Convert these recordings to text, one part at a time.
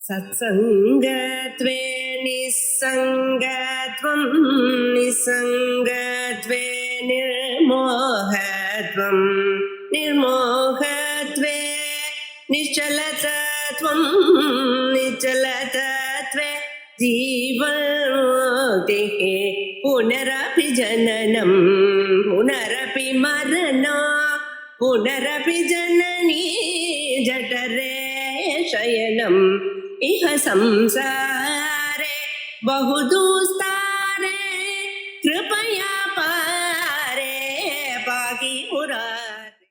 सत्सङ्गत्वे निस्सङ्गत्वं निस्सङ्गत्वे निर्मोहत्वं निर्मोहत्वे निश्चलतत्वं निश्चलतत्वे जीवन्मुक्तिः पुनरपि जननं पुनरपि मरणं पुनरपि जननी जठरे शयनम् इह संसारे बहुदुस्तारे कृपया पारे पाहि मुरारे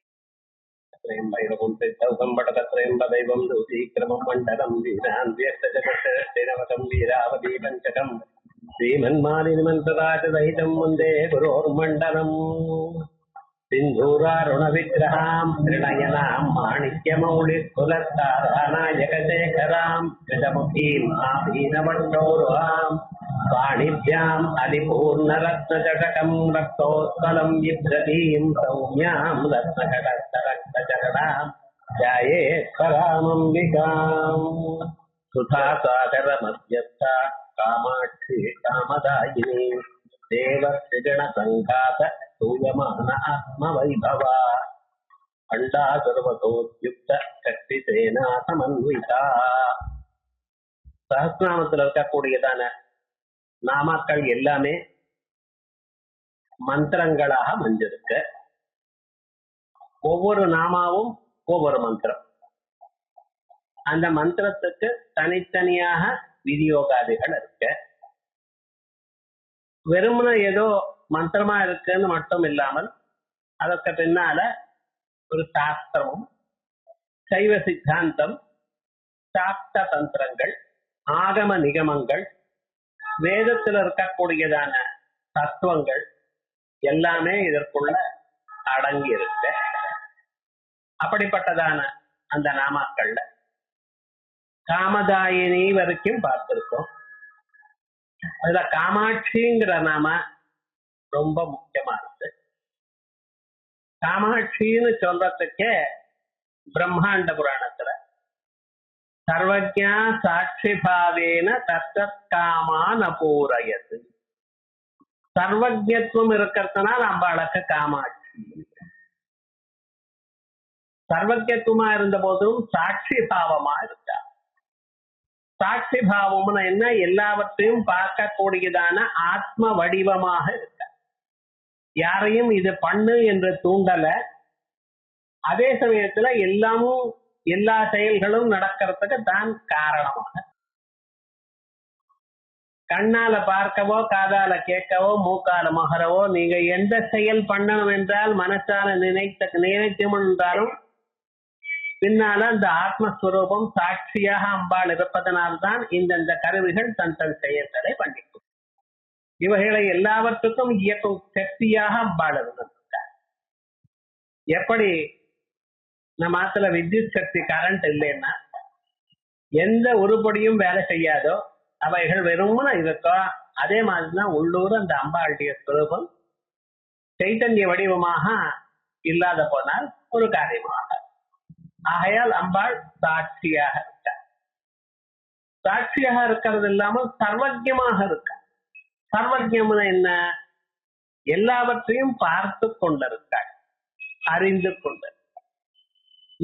त्रयं भैरवं सिद्धौकं पटकत्रयं दैवं दूतीक्रमं मण्डलं वीरान् व्यक्तजगत्तेनवकं वीरावती पञ्चकं श्रीमन्मालिनिमन्त्रराजसहितं वन्दे गुरोर्मण्डलम् सिन्धूरारुणविग्रहां त्रिनयनां माणिक्यमौलिकुलस्तारानायकशेखरां गजमुखीं आभीनवण्डोरुहां पाणिभ्याम् अधिपूर्णरत्नजटकं रक्तोत्कलं बिभ्रतीं सौम्यां रत्नकटस्थरक्तचरणां ध्यायेत्परामम्बिकाम् सुधासागरमध्यस्था कामाक्षी कामदायिनी देवसृजनसङ्घात स्तूयमान आत्मवैभवा अण्डा सर्वतोद्युक्त शक्तिसेना समन्विता. சஹஸ்ரநாமத்தில் இருக்கக்கூடியதான நாமாக்கள் எல்லாமே மந்திரங்களாக அமைஞ்சிருக்க. ஒவ்வொரு நாமாவும் ஒவ்வொரு மந்திரம். அந்த மந்திரத்துக்கு தனித்தனியாக விநியோகாதிகள் இருக்க. வெறுமன ஏதோ மந்திரமா இருக்குன்னு மட்டும் இல்லாமல் அதற்கு பின்னால ஒரு சாஸ்திரமும் சைவ சித்தாந்தம் சாஸ்திர தந்திரங்கள் ஆகம நிகமங்கள் வேதத்தில் இருக்கக்கூடியதான தத்துவங்கள் எல்லாமே இதற்குள்ள அடங்கி இருக்க. அப்படிப்பட்டதான அந்த நாமாக்கள்ல காமதாயினி வரைக்கும் பார்த்திருக்கோம். அதுல காமாட்சிங்கிற நாம ரொம்ப முக்கியமானது. காமாட்சின்னு சொல்றதுக்கே பிரம்மாண்ட புராணத்துல சர்வஜா சாட்சி பாவேன தத்தத் காமான் அபூரயது. சர்வஜத்துவம் இருக்கிறதுனால அம்பாளுக்கு காமாட்சி. சர்வஜத்துவமா இருந்த போதும் சாட்சி பாவமா இருக்கா. சாட்சி பாவம்னு என்ன? எல்லாவற்றையும் பார்க்கக்கூடியதான ஆத்ம வடிவமாக இருக்க. யாரையும் இது பண்ணு என்று தூண்டல. அதே சமயத்துல எல்லாமும் எல்லா செயல்களும் நடக்கிறதுக்கு தான் காரணமாக. கண்ணால பார்க்கவோ காதால கேட்கவோ மூக்கால மகரவோ நீங்க எந்த செயல் பண்ணணும் என்றால் மனசால நினைக்கும் என்றாலும் பின்னால அந்த ஆத்மஸ்வரூபம் சாட்சியாக அம்பாள் இருப்பதனால்தான் இந்தந்த கருவிகள் தன் தன் செயல்களை பண்ணிக்கும். இவைகளை எல்லாவற்றுக்கும் இயக்கும் சக்தியாக அம்பாள் இருந்திருக்கார். எப்படி நம்ம ஆத்துல வித்யுத் சக்தி கரண்ட் இல்லைன்னா எந்த உருப்படியும் வேலை செய்யாதோ அவைகள் வெறும்னு இருக்கோ, அதே மாதிரிதான் உள்ளூர் அந்த அம்பாளுடைய ஸ்வரூபம் சைத்தன்ய வடிவமாக இல்லாத போனால் ஒரு காரியமாக. ஆகையால் அம்பாள் சாட்சியாக இருக்கார். சாட்சியாக இருக்கிறது இல்லாமல் சர்வஜமாக இருக்க. சர்வஜம்னு என்ன? எல்லாவற்றையும் பார்த்து கொண்டிருக்காள், அறிந்து கொண்டு.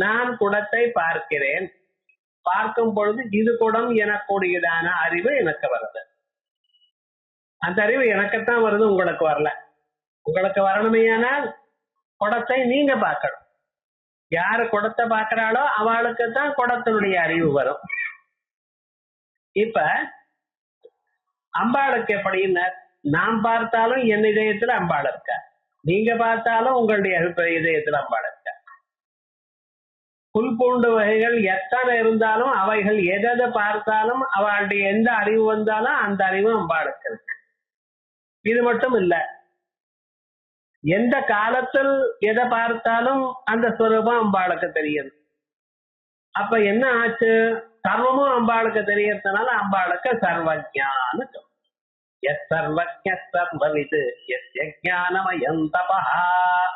நான் குடத்தை பார்க்கிறேன், பார்க்கும் பொழுது இது குடம் எனக்கூடியதான அறிவு எனக்கு வருது. அந்த அறிவு எனக்குத்தான் வருது, உங்களுக்கு வரல. உங்களுக்கு வரணுமையானால் குடத்தை நீங்க பார்க்கணும். யாரு குடத்தை பார்க்கிறாளோ அவளுக்கு தான் குடத்தினுடைய அறிவு வரும். இப்ப அம்பாளுக்கு எப்படின்னு, நாம் பார்த்தாலும் என் இதயத்துல அம்பாள் இருக்க, நீங்க பார்த்தாலும் உங்களுடைய இதயத்துல அம்பாள் இருக்க. புல் பூண்டு வகைகள் எத்தனை இருந்தாலும் அவைகள் எதை பார்த்தாலும் அவளுடைய எந்த அறிவு வந்தாலும் அந்த அறிவு அம்பாளுக்கு இருக்கு. இது மட்டும் இல்ல, எந்த காலத்தில் எதை பார்த்தாலும் அந்த ஸ்வரூபம் அம்பாளுக்கு தெரியுது. அப்ப என்ன ஆச்சு? சர்வமும் அம்பாளுக்கு தெரியறதுனால அம்பாளுக்கு சர்வஜான்னு சொல்லும். எஸ் சர்வஜ சர்வவிது எஸ் ஞானமயம் தபா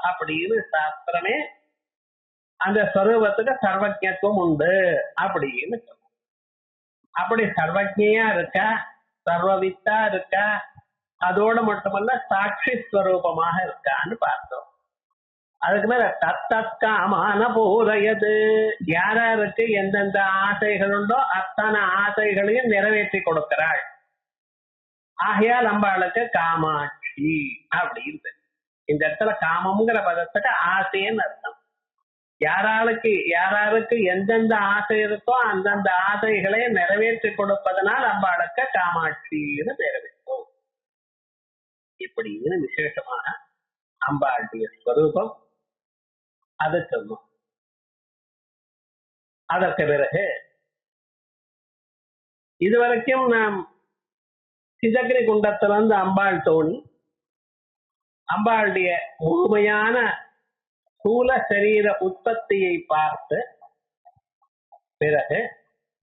அப்படின்னு சாஸ்திரமே அந்த ஸ்வரூபத்துக்கு சர்வஜத்துவம் உண்டு அப்படின்னு சொல்லும். அப்படி சர்வஜையா இருக்கா, சர்வவித்தா இருக்கா, அதோட மட்டுமல்ல சாட்சி ஸ்வரூபமாக இருக்கான்னு பார்த்தோம். அதுக்கு மேல தத்தத் காமான பூரையது, யாராருக்கு எந்தெந்த ஆசைகள் உண்டோ அத்தனை ஆசைகளையும் நிறைவேற்றி கொடுக்கிறாள். ஆகையால் அம்பாளுக்கு காமாட்சி அப்படின்னு. இந்த இடத்துல காமம்ங்கிற பதத்துக்கு ஆசைன்னு அர்த்தம். யாராருக்கு எந்தெந்த ஆசை இருக்கோ அந்தந்த ஆசைகளை நிறைவேற்றி கொடுப்பதனால் அம்பாளுக்கு காமாட்சின்னு பேர் வைத்தோம். இப்படின்னு விசேஷமாக அம்பாளுடைய ஸ்வரூபம் அதை சொல்லும். அதற்கு பிறகு இதுவரைக்கும் நாம் சிதகிரி குண்டத்திலிருந்து அம்பாள் தோணி அம்பாளுடைய முழுமையான ஸ்தூல சரீர உற்பத்தியை பார்த்து பிறகு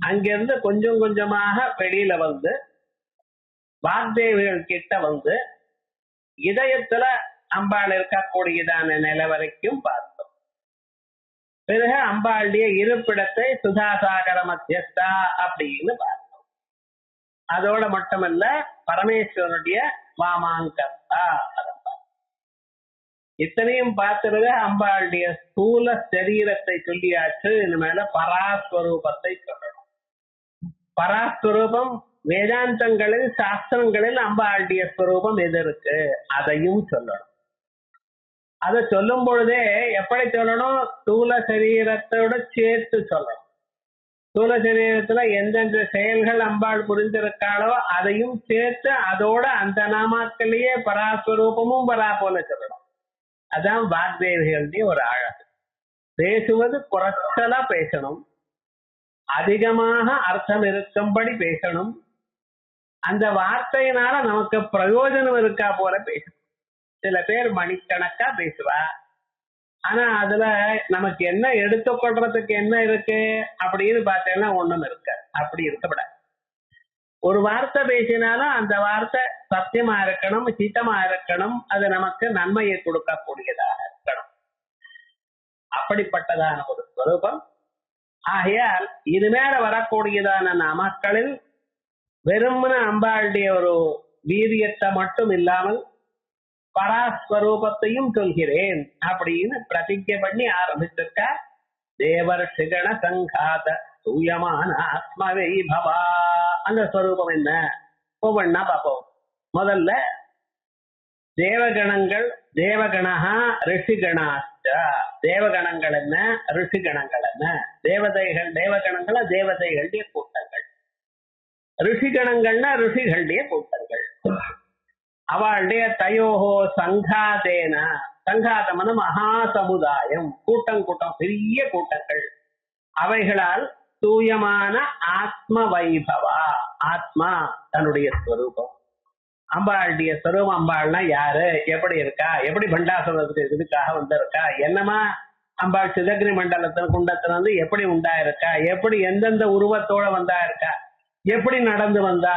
அங்கிருந்து கொஞ்சம் கொஞ்சமாக வெளியில வந்து வாக்தேவிகள் கிட்ட வந்து இதயத்துல அம்பாள் இருக்கக்கூடியதான நிலை வரைக்கும் பார்த்தோம். பிறகு அம்பாளுடைய இருப்பிடத்தை சுதாசாகர மத்தியஸ்தா அப்படின்னு பார்த்தோம். அதோட மட்டுமல்ல பரமேஸ்வரனுடைய வாமாங்கத்தா இத்தனையும் பார்த்துருக அம்பாளுடைய ஸ்தூல சரீரத்தை சொல்லியாச்சு. இனிமேல பராஸ்வரூபத்தை சொல்லணும். பராஸ்வரூபம் வேதாந்தங்களில் சாஸ்திரங்களில் அம்பாளுடைய ஸ்வரூபம் எது இருக்கு அதையும் சொல்லணும். அதை சொல்லும் பொழுதே எப்படி சொல்லணும்? ஸ்தூல சரீரத்தோட சேர்த்து சொல்லணும். ஸ்தூல சரீரத்துல எந்தெந்த செயல்கள் அம்பாள் புரிஞ்சிருக்காளோ அதையும் சேர்த்து அதோட அந்த நாமாக்களையே பராஸ்வரூபமும் வரா போல சொல்லணும். அதான் வாக்தேவிகளுடைய ஒரு அழகு. பேசுவது குறைச்சலா பேசணும், அதிகமாக அர்த்தம் இருக்கும்படி பேசணும், அந்த வார்த்தையினால நமக்கு பிரயோஜனம் இருக்கா போல பேசணும். சில பேர் மணிக்கணக்கா பேசுவா, ஆனா அதுல நமக்கு என்ன எடுத்துக்கொள்றதுக்கு என்ன இருக்கு அப்படின்னு பார்த்தேன்னா ஒண்ணும் இருக்க. அப்படி இருக்கப்படாது. ஒரு வார்த்தை பேசினாலும் அந்த வார்த்தை சத்தியமா இருக்கணும், ஹிதமா இருக்கணும், அது நமக்கு நன்மையை கொடுக்கக்கூடியதாக இருக்கணும். அப்படிப்பட்டதான ஒரு ஸ்வரூபம். ஆகையால் இனிமேல வரக்கூடியதான நாமக்களில் வெறுமன அம்பாளுடைய ஒரு வீரியத்தை மட்டும் இல்லாமல் பராஸ்வரூபத்தையும் சொல்கிறேன் அப்படின்னு பிரதிஜை பண்ணி ஆரம்பிச்சிருக்க. தேவர் சிகண சங்காத தூயமான ஆத்மவை பவா. அந்த ஸ்வரூபம் என்ன ஒவ்வொன்னா பார்ப்போம். முதல்ல தேவகணங்கள், தேவகணா ரிஷிகணாச்ச. தேவகணங்கள் என்ன, ரிஷிகணங்கள் என்ன? தேவதைகள், தேவகணங்கள தேவதைகளுடைய கூட்டங்கள், ரிஷிகணங்கள்னா ரிஷிகளுடைய கூட்டங்கள். அவளுடைய தயோகோ சங்காதேன, சங்காதம்னு மகா சமுதாயம், கூட்டம் கூட்டம் பெரிய கூட்டங்கள். அவைகளால் தூயமான ஆத்ம வைபவா, ஆத்மா தன்னுடைய ஸ்வரூபம். அம்பாளுடைய ஸ்வரூபம். அம்பாள்னா யாரு, எப்படி இருக்கா, எப்படி பண்டாசுரத்துக்கு இதுக்காக வந்திருக்கா, என்னமா அம்பாள் சிதகிரி மண்டலத்தின் குண்டத்துல வந்து எப்படி உண்டாயிருக்கா, எப்படி எந்தெந்த உருவத்தோட வந்தா இருக்கா, எப்படி நடந்து வந்தா,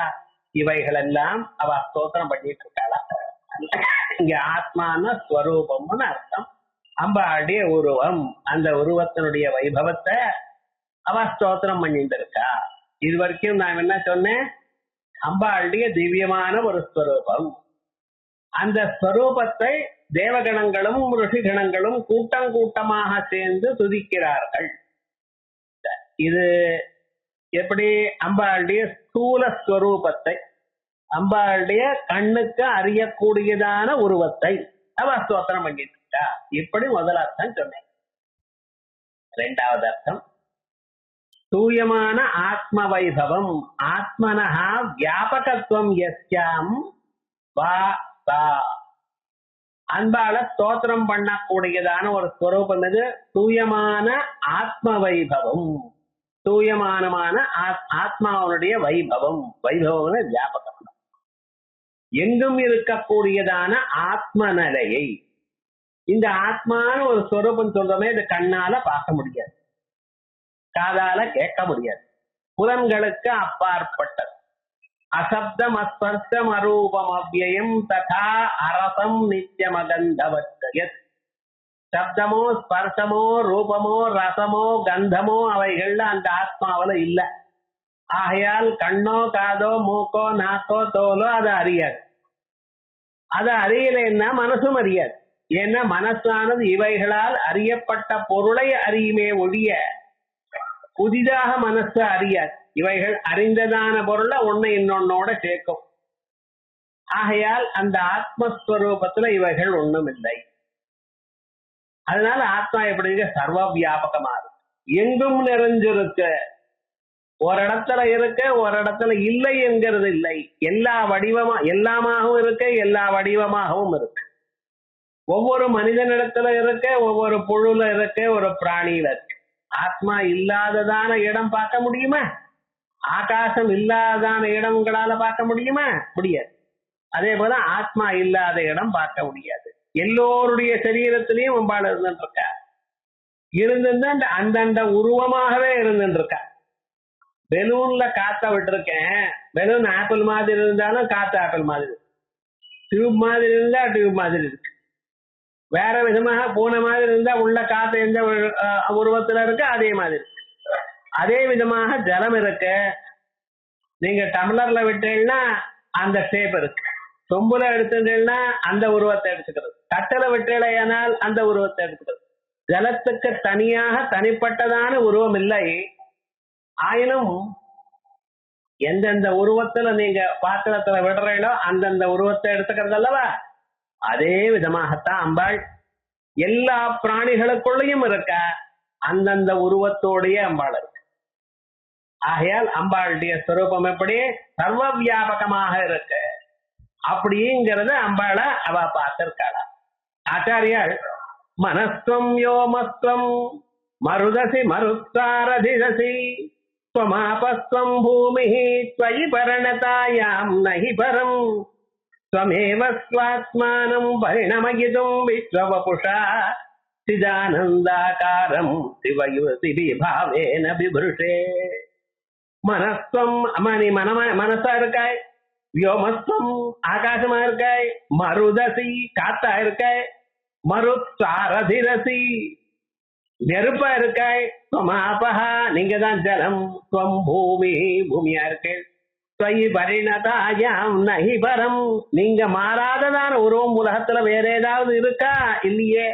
இவைகள் எல்லாம் அவ ஸ்தோத்திரம் பண்ணிட்டு இருக்காளா. இங்க ஆத்மான ஸ்வரூபம்னு அர்த்தம். அம்பாளுடைய உருவம், அந்த உருவத்தினுடைய வைபவத்தை அவ ஸ்தோத்திரம் பண்ணிட்டு இருக்கா. இது வரைக்கும் நான் என்ன சொன்னேன்? அம்பாளுடைய திவ்யமான ஒரு ஸ்வரூபம். அந்த ஸ்வரூபத்தை தேவகணங்களும் ரிஷிகணங்களும் கூட்டம் கூட்டமாக சேர்ந்து துதிக்கிறார்கள். இது எப்படி? அம்பாளுடைய ஸ்தூல ஸ்வரூபத்தை, அம்பாளுடைய கண்ணுக்கு அறியக்கூடியதான உருவத்தை அவ ஸ்தோத்திரம் பண்ணிட்டு இருக்கா. இப்படி முதல் அர்த்தம் சொன்னேன். இரண்டாவது அர்த்தம் தூயமான ஆத்ம வைபவம். ஆத்மனஹா வியாபகத்துவம் யஸ்யாம் வா தா. அன்பால ஸ்தோத்திரம் பண்ணக்கூடியதான ஒரு ஸ்வரூபம் இது தூயமான ஆத்ம வைபவம். தூயமானமான ஆத்மாவனுடைய வைபவம். வைபவம்னு வியாபகம், எங்கும் இருக்கக்கூடியதான ஆத்ம நிலையை. இந்த ஆத்மான ஒரு ஸ்வரூபம் சொல்றோமே, இது கண்ணால பார்க்க முடியாது, காதால கேட்க முடியாது, புலன்களுக்கு அப்பாற்பட்டது. அசப்தம் அஸ்பர்ஷம் அரூபம் அவ்யயம் ததா அரசம் நித்தியமகந்தவத். சப்தமோ ஸ்பர்சமோ ரூபமோ ரசமோ கந்தமோ அவைகள்ல அந்த ஆத்மாவில இல்ல. ஆகையால் கண்ணோ காதோ மூக்கோ நாக்கோ தோலோ அதை அறியாது. அதை அறியலைன்னா மனசும் அறியாது. ஏன்னா மனசானது இவைகளால் அறியப்பட்ட பொருளை அறியுமே ஒழிய புதிதாக மனசு அறியாது. இவைகள் அறிந்ததான பொருளை ஒண்ணு இன்னொன்னோட சேர்க்கும். ஆகையால் அந்த ஆத்மஸ்வரூபத்துல இவைகள் ஒண்ணும் இல்லை. அதனால ஆத்மா எப்படிங்க சர்வ வியாபகமா இருக்கு, எங்கும் நிறைஞ்சிருக்கு. ஒரு இடத்துல இருக்கு, ஒரு இடத்துல இல்லை என்கிறது இல்லை. எல்லா வடிவமா எல்லாமாகவும் இருக்கு, எல்லா வடிவமாகவும் இருக்கு. ஒவ்வொரு மனிதனிடத்துல இருக்கு, ஒவ்வொரு புழுல இருக்கு, ஒரு பிராணியில இருக்கு. ஆத்மா இல்லாததான இடம் பார்க்க முடியுமா? ஆகாசம் இல்லாததான இடம் உங்களால பார்க்க முடியுமா? முடியாது. அதே போல ஆத்மா இல்லாத இடம் பார்க்க முடியாது. எல்லோருடைய சரீரத்திலையும் அம்பாள் இருந்துட்டு இருக்கா. இருந்திருந்தா அந்தந்த உருவமாகவே இருந்துட்டு இருக்கா. பெலூன்ல காத்த விட்டுருக்கேன். பெலூன் ஆப்பிள் மாதிரி இருந்தாலும் காத்து ஆப்பிள் மாதிரி இருக்கு. டியூப் மாதிரி இருந்தா டியூப் மாதிரி இருக்கு. வேற விதமாக பூனை மாதிரி இருந்தா உள்ள காத்து எந்த உருவத்துல இருக்கு அதே மாதிரி இருக்கு. அதே விதமாக ஜலம் இருக்கு. நீங்க டம்ளர்ல விட்டீங்கன்னா அந்த ஷேப் இருக்கு. சொம்புல எடுத்துட்டீங்கன்னா அந்த உருவத்தை எடுத்துக்கிறது. தட்டல விட்டேனால் அந்த உருவத்தை எடுத்துக்கிறது. ஜலத்துக்கு தனியாக தனிப்பட்டதான உருவம் இல்லை. ஆயினும் எந்தெந்த உருவத்துல நீங்க பாத்திரத்துல விடுறீங்களோ அந்தந்த உருவத்தை எடுத்துக்கிறது அல்லவா? அதே விதமாகத்தான் அம்பாள் எல்லா பிராணிகளுக்குள்ளயும் இருக்க. அந்தந்த உருவத்தோடைய அம்பாள் இருக்கு. ஆகையால் அம்பாளுடைய ஸ்வரூபம் எப்படி சர்வ வியாபகமாக இருக்கு அப்படிங்கிறத அம்பாள அவ பார்த்திருக்காளா. ஆச்சாரியால் மனஸ்வம் யோமஸ்வம் மருதசி மருத்தாரதிரசி ஸ்வமாபஸ்வம் பூமி த்வயி பரணதாயாம் நஹி பரம் ஸ்வமேவ ஸ்வாத்மானம் பரிணமயிதும் விஸ்வவபுஷா சிதானந்தாகாரம் சிவயுதி பாவேன பிபுருஷே. மனஸ்வம் நீ மனசா இருக்காய், வியோமஸ்வம் ஆகாசமா இருக்காய், மருதசி காத்தா இருக்காய், மருத்சாரதிரசி நெருப்பா இருக்காய், ஸ்வமாபஹா நீங்க தான் ஜலம், ஸ்வம் பூமி பூமியா இருக்கு, ஸ்வயி பரிணதாயாம் நஹி பரம் நீங்க மாறாததான உருவம் உலகத்துல வேற ஏதாவது இருக்கா? இல்லையே.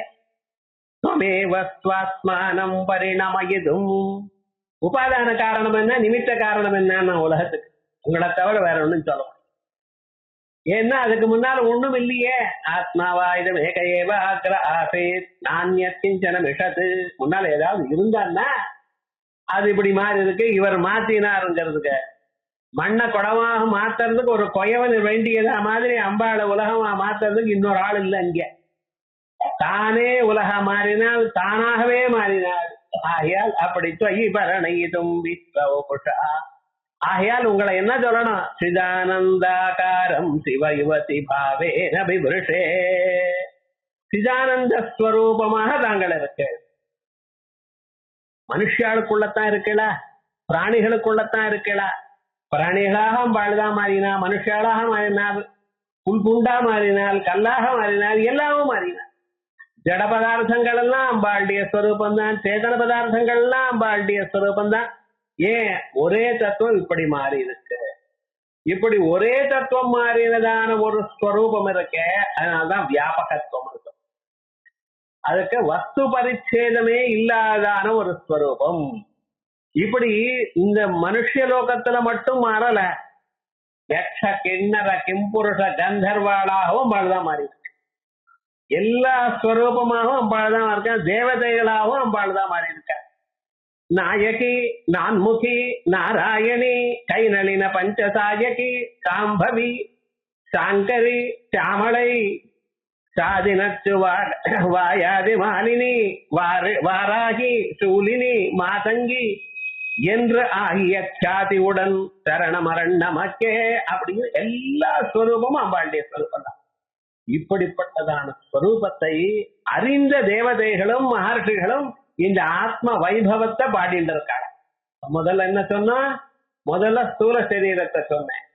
ஸ்வமேவ ஸ்வாத்மானம் பரிணமயிதும் உபாதான காரணம் என்ன, நிமித்த காரணம் என்ன உலகத்துக்கு? உங்களை தவிர வேற ஒண்ணும் சொல்ல. ஏன்னா அதுக்கு முன்னால ஒண்ணும் இல்லையே. ஆத்மாவாயுதம் ஏக ஏவ அக்ர ஆசேத் நான்யத்திஞ்சன மிஷது. முன்னால ஏதாவது இருந்தான்னா அது இப்படி மாறி இருக்கு, இவர் மாத்தினாருங்கிறதுக்கு. மண்ணை குடமாக மாத்துறதுக்கு ஒரு கொயவன் வேண்டியதா மாதிரி அம்பாளை உலகமா மாத்துறதுக்கு இன்னொரு ஆள் இல்லை. இங்க தானே உலகம் மாறினால் தானாகவே மாறினாள். ஆகையால் அப்படி தொய் பரணையிதும் விஸ்வபுஷா. ஆகையால் உங்களை என்ன சொல்லணும்? சிதானந்தாகாரம் சிவயுவதி பாவேன பிபுருஷே. சிதானந்த ஸ்வரூபமாக தாங்கள் இருக்கு. மனுஷாளுக்குள்ளத்தான் இருக்கல, பிராணிகளுக்குள்ளத்தான் இருக்கல. பிராணிகளாக அம்பாள்தான் மாறினா, மனுஷாளாக மாறினார், புல்புண்டா மாறினால், கல்லாக மாறினால், எல்லாமும் மாறினார். ஜட பதார்த்தங்கள் எல்லாம் அம்பாளுடைய ஸ்வரூபம் தான், சேதன பதார்த்தங்கள் எல்லாம் அம்பாளுடைய ஸ்வரூபம் தான். ஏன் ஒரே தத்துவம் இப்படி மாறி இருக்கு? இப்படி ஒரே தத்துவம் மாறினதான ஒரு ஸ்வரூபம் இருக்க, அதனால்தான் வியாபகத்துவம் இருக்கு. அதுக்கு வஸ்து பரிச்சேதமே இல்லாதான ஒரு ஸ்வரூபம். இப்படி இந்த மனுஷ லோகத்துல மட்டும் மாறல, யக்ஷ கிண்ணற கிம்புருஷ கந்தர்வாளாகவும் அம்பாள்தான் மாறி இருக்கு. எல்லா ஸ்வரூபமாகவும் அம்பாள்தான் இருக்க. தேவதைகளாகவும் அம்பாள்தான் மாறி இருக்க. நாயகி நான்முகி நாராயணி கைநளின பஞ்சசாயகி சாம்பவி சாங்கரி சாமளை சாதினச்சு வாயாதி மாலினி வாராகி சூலினி மாதங்கி என்று ஆகிய சாதியுடன் சரணமரண் நமக்கே அப்படின்னு எல்லா ஸ்வரூபமும் அம்பாளுடைய ஸ்வரூபம் தான். இப்படிப்பட்டதான ஸ்வரூபத்தை அறிந்த தேவதைகளும் மகர்ஷிகளும் இந்த ஆத்ம வைபவத்தை பாடிட்டு இருக்காங்க. முதல்ல என்ன சொன்னா? முதல்ல ஸ்தூல சரீரத்தை சொன்னேன்.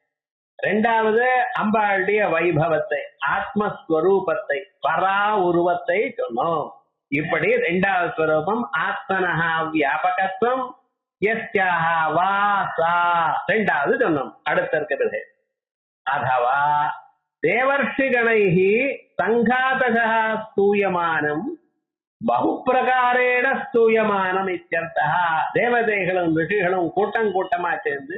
ரெண்டாவது அம்பாளுடைய வைபவத்தை, ஆத்மஸ்வரூபத்தை, பரா உருவத்தை சொன்னோம். இப்படி ரெண்டாவது ஸ்வரூபம் ஆத்மனஹா வியாபகத்துவம், யஸ்யாஹ வா சா ரெண்டாவது சொன்னோம். அடுத்த இருக்கிறது அதவா தேவர்ஷிகணைஹி சங்காதகா ஸ்தூயமானம் பகுப்பிரகாரேண ஸ்தூயமானம் இத்தியர்த்தா. தேவதைகளும் ரிஷிகளும் கூட்டம் கூட்டமா சேர்ந்து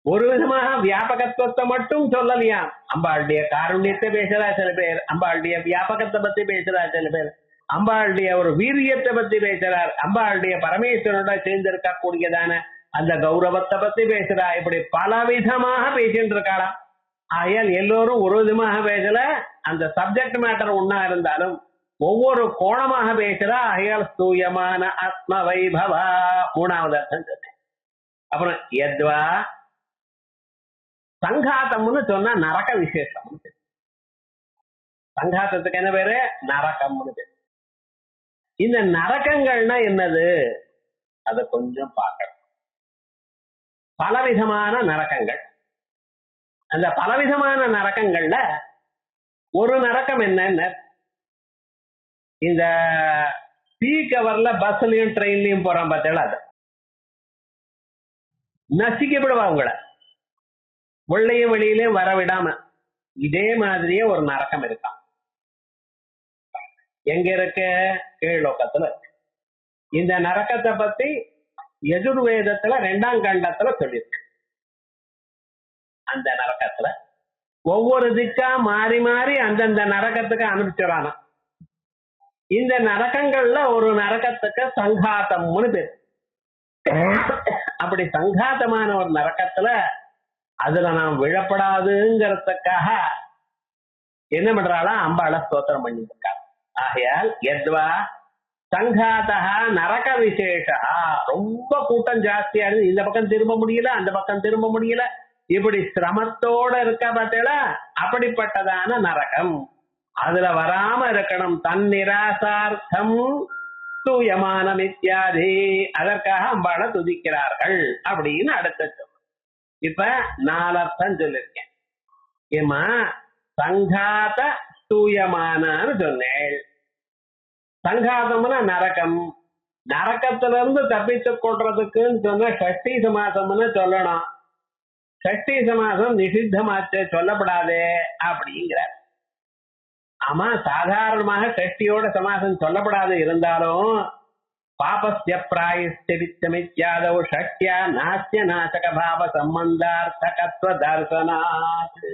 ஒரு விதமாக வியாபகத்துவத்தை மட்டும் சொல்லலையாம். அம்பாளுடைய காருண்யத்தை பேசுறா சில பேர், அம்பாளுடைய வியாபகத்தை பத்தி பேசுறா சில பேர், அம்பாளுடைய ஒரு வீரியத்தை பத்தி பேசுறார், அம்பாளுடைய பரமேஸ்வரோட சேர்ந்து இருக்கக்கூடியதான அந்த கௌரவத்தை பத்தி பேசுறா. இப்படி பலவிதமாக பேசிட்டு இருக்காளாம். ஆகையால் எல்லோரும் ஒரு விதமாக பேசல, அந்த சப்ஜெக்ட் மேட்டர் ஒன்னா இருந்தாலும் ஒவ்வொரு கோணமாக பேசுறா. ஆகையால் ஸ்தூயமான ஆத்ம வைபவா மூணாவது அர்த்தம் சொன்னேன். அப்புறம் எத்வா சங்காத்தம்னு சொன்னா நரக விசேஷம். சங்காத்தத்துக்கு என்ன பேரு? நரகம்னு பேரு. இந்த நரகங்கள்னா என்னது? அதை கொஞ்சம் பார்க்கணும். பலவிதமான நரகங்கள். அந்த பலவிதமான நரகங்கள்ல ஒரு நரகம் என்னன்னு, இந்த பீக் அவர்ல பஸ்லயும் ட்ரெயின்லயும் போறான் பார்த்தா அது நசிக்கப்படுவா உங்களை, உள்ளையும் வெளியிலையும் வர விடாம. இதே மாதிரியே ஒரு நரக்கம் இருக்கான். எங்க இருக்கு? கீழ்லோகத்துல. இந்த நரக்கத்தை பத்தி யஜுர்வேதத்துல 2ஆம் கண்டத்துல சொல்லியிருக்கு. அந்த நரக்கத்துல ஒவ்வொரு திக்கா மாறி மாறி அந்தந்த நரக்கத்துக்கு அனுப்பிச்சுறானா. இந்த நரக்கங்கள்ல ஒரு நரக்கத்துக்கு சங்காத்தம்னு பேரு. அப்படி சங்காத்தமான ஒரு நரக்கத்துல அதுல நாம் விழப்படாதுங்கிறதுக்காக என்ன பண்றாளா? அம்பாள ஸ்தோத்திரம் பண்ணிட்டு இருக்காங்க. ஆகையால் எத்வா சங்காதா நரக விசேஷா. ரொம்ப கூட்டம் ஜாஸ்தியா இருக்கு, இந்த பக்கம் திரும்ப முடியல, அந்த பக்கம் திரும்ப முடியல, இப்படி சிரமத்தோட இருக்க பார்த்தீங்களா? அப்படிப்பட்டதான நரகம். அதுல வராம இருக்கணும். தன் நிராசார்த்தம் தூயமானம் இத்தியாதி. அதற்காக அம்பாள துதிக்கிறார்கள் அப்படின்னு அடுத்த சொல். இப்ப 4 அர்த்தம் சொல்லிருக்கேன். ஏமா சங்காத தூயமானு சொன்னேன். சங்காதம்னா நரகம். நரக்கத்துல இருந்து தப்பித்து கொள்றதுக்குன்னு சொன்ன ஷஷ்டி சமாசம்னு சொல்லணும். ஷஷ்டி சமாசம் நிஷித்தமாச்சு, சொல்லப்படாதே அப்படிங்கிற. ஆமா, சாதாரணமாக ஷஷ்டியோட சமாசம் சொல்லப்படாது இருந்தாலும் பாபஸ்ய பிராயஷ்சித்தமித்யாதௌ ஷஷ்ட்யா நாஸ்ய நாசக பாவ சம்பந்தார்த்தகத்வ தர்சனாத்.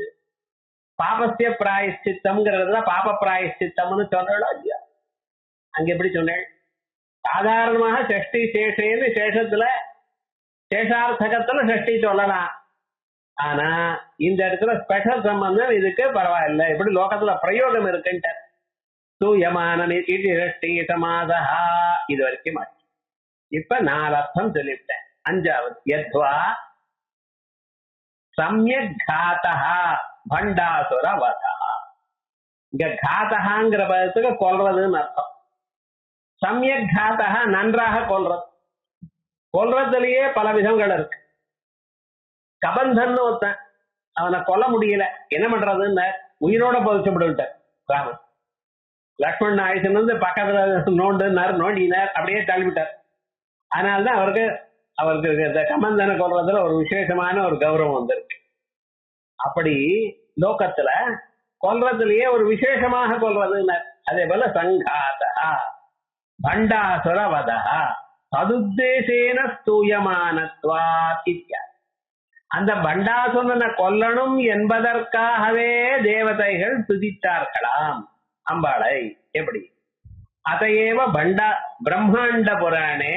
பாபஸ்ய பிராயஷ்சித்தம்ங்கிறதுல பாப பிராயஷ்சித்தம்னு சொல்லலாம் இல்லையா? அங்க எப்படி சொன்னேன்? சாதாரணமாக ஷஷ்டி சேஷேன்னு சேஷத்துல சேஷார்த்தகத்துல ஷஷ்டி சொல்லலாம். ஆனா இந்த இடத்துல ஸ்பெஷல் சம்பந்தம் இதுக்கு பரவாயில்லை. இப்படி லோகத்துல பிரயோகம் இருக்குன்ட்டு தூயமானி ஷஷ்டி சமாதா. இது வரைக்கும் இப்ப 4 அர்த்தம் சொல்லிவிட்டேன். 5வது யத்வா சம்யக் காதா பண்டாசுர வதா. இங்க காதகாங்கிற பதத்துக்கு கொல்றதுன்னு அர்த்தம். சம்யக் காதா நன்றாக கொல்றது. கொல்றதுலயே பல விதங்கள் இருக்கு. கபந்தன் ஒருத்தன், அவனை கொல்ல முடியல, என்ன பண்றதுன்னு உயிரோட புதைச்சுட்டு ராமன். லக்ஷ்மணன் ஆயுஷன் வந்து பக்கத்துல நோண்டினார், அப்படியே தள்ளிவிட்டார். அதனால்தான் அவருக்கு இந்த கமந்தனை கொல்றதுல ஒரு விசேஷமான ஒரு கௌரவம் வந்திருக்கு. அப்படி லோகத்துல கொல்றதுலயே ஒரு விசேஷமாக கொல்றதுன்னு. அதே போல சங்காதா பண்டாசுர வதா ததுத்தேசேன ஸ்தூயமானத்வா இத்யா. அந்த பண்டாசுரனை கொல்லணும் என்பதற்காகவே தேவதைகள் துதித்தார்களாம் அம்பாளை. எப்படி? அதையேவ பிரம்மாண்ட புராணே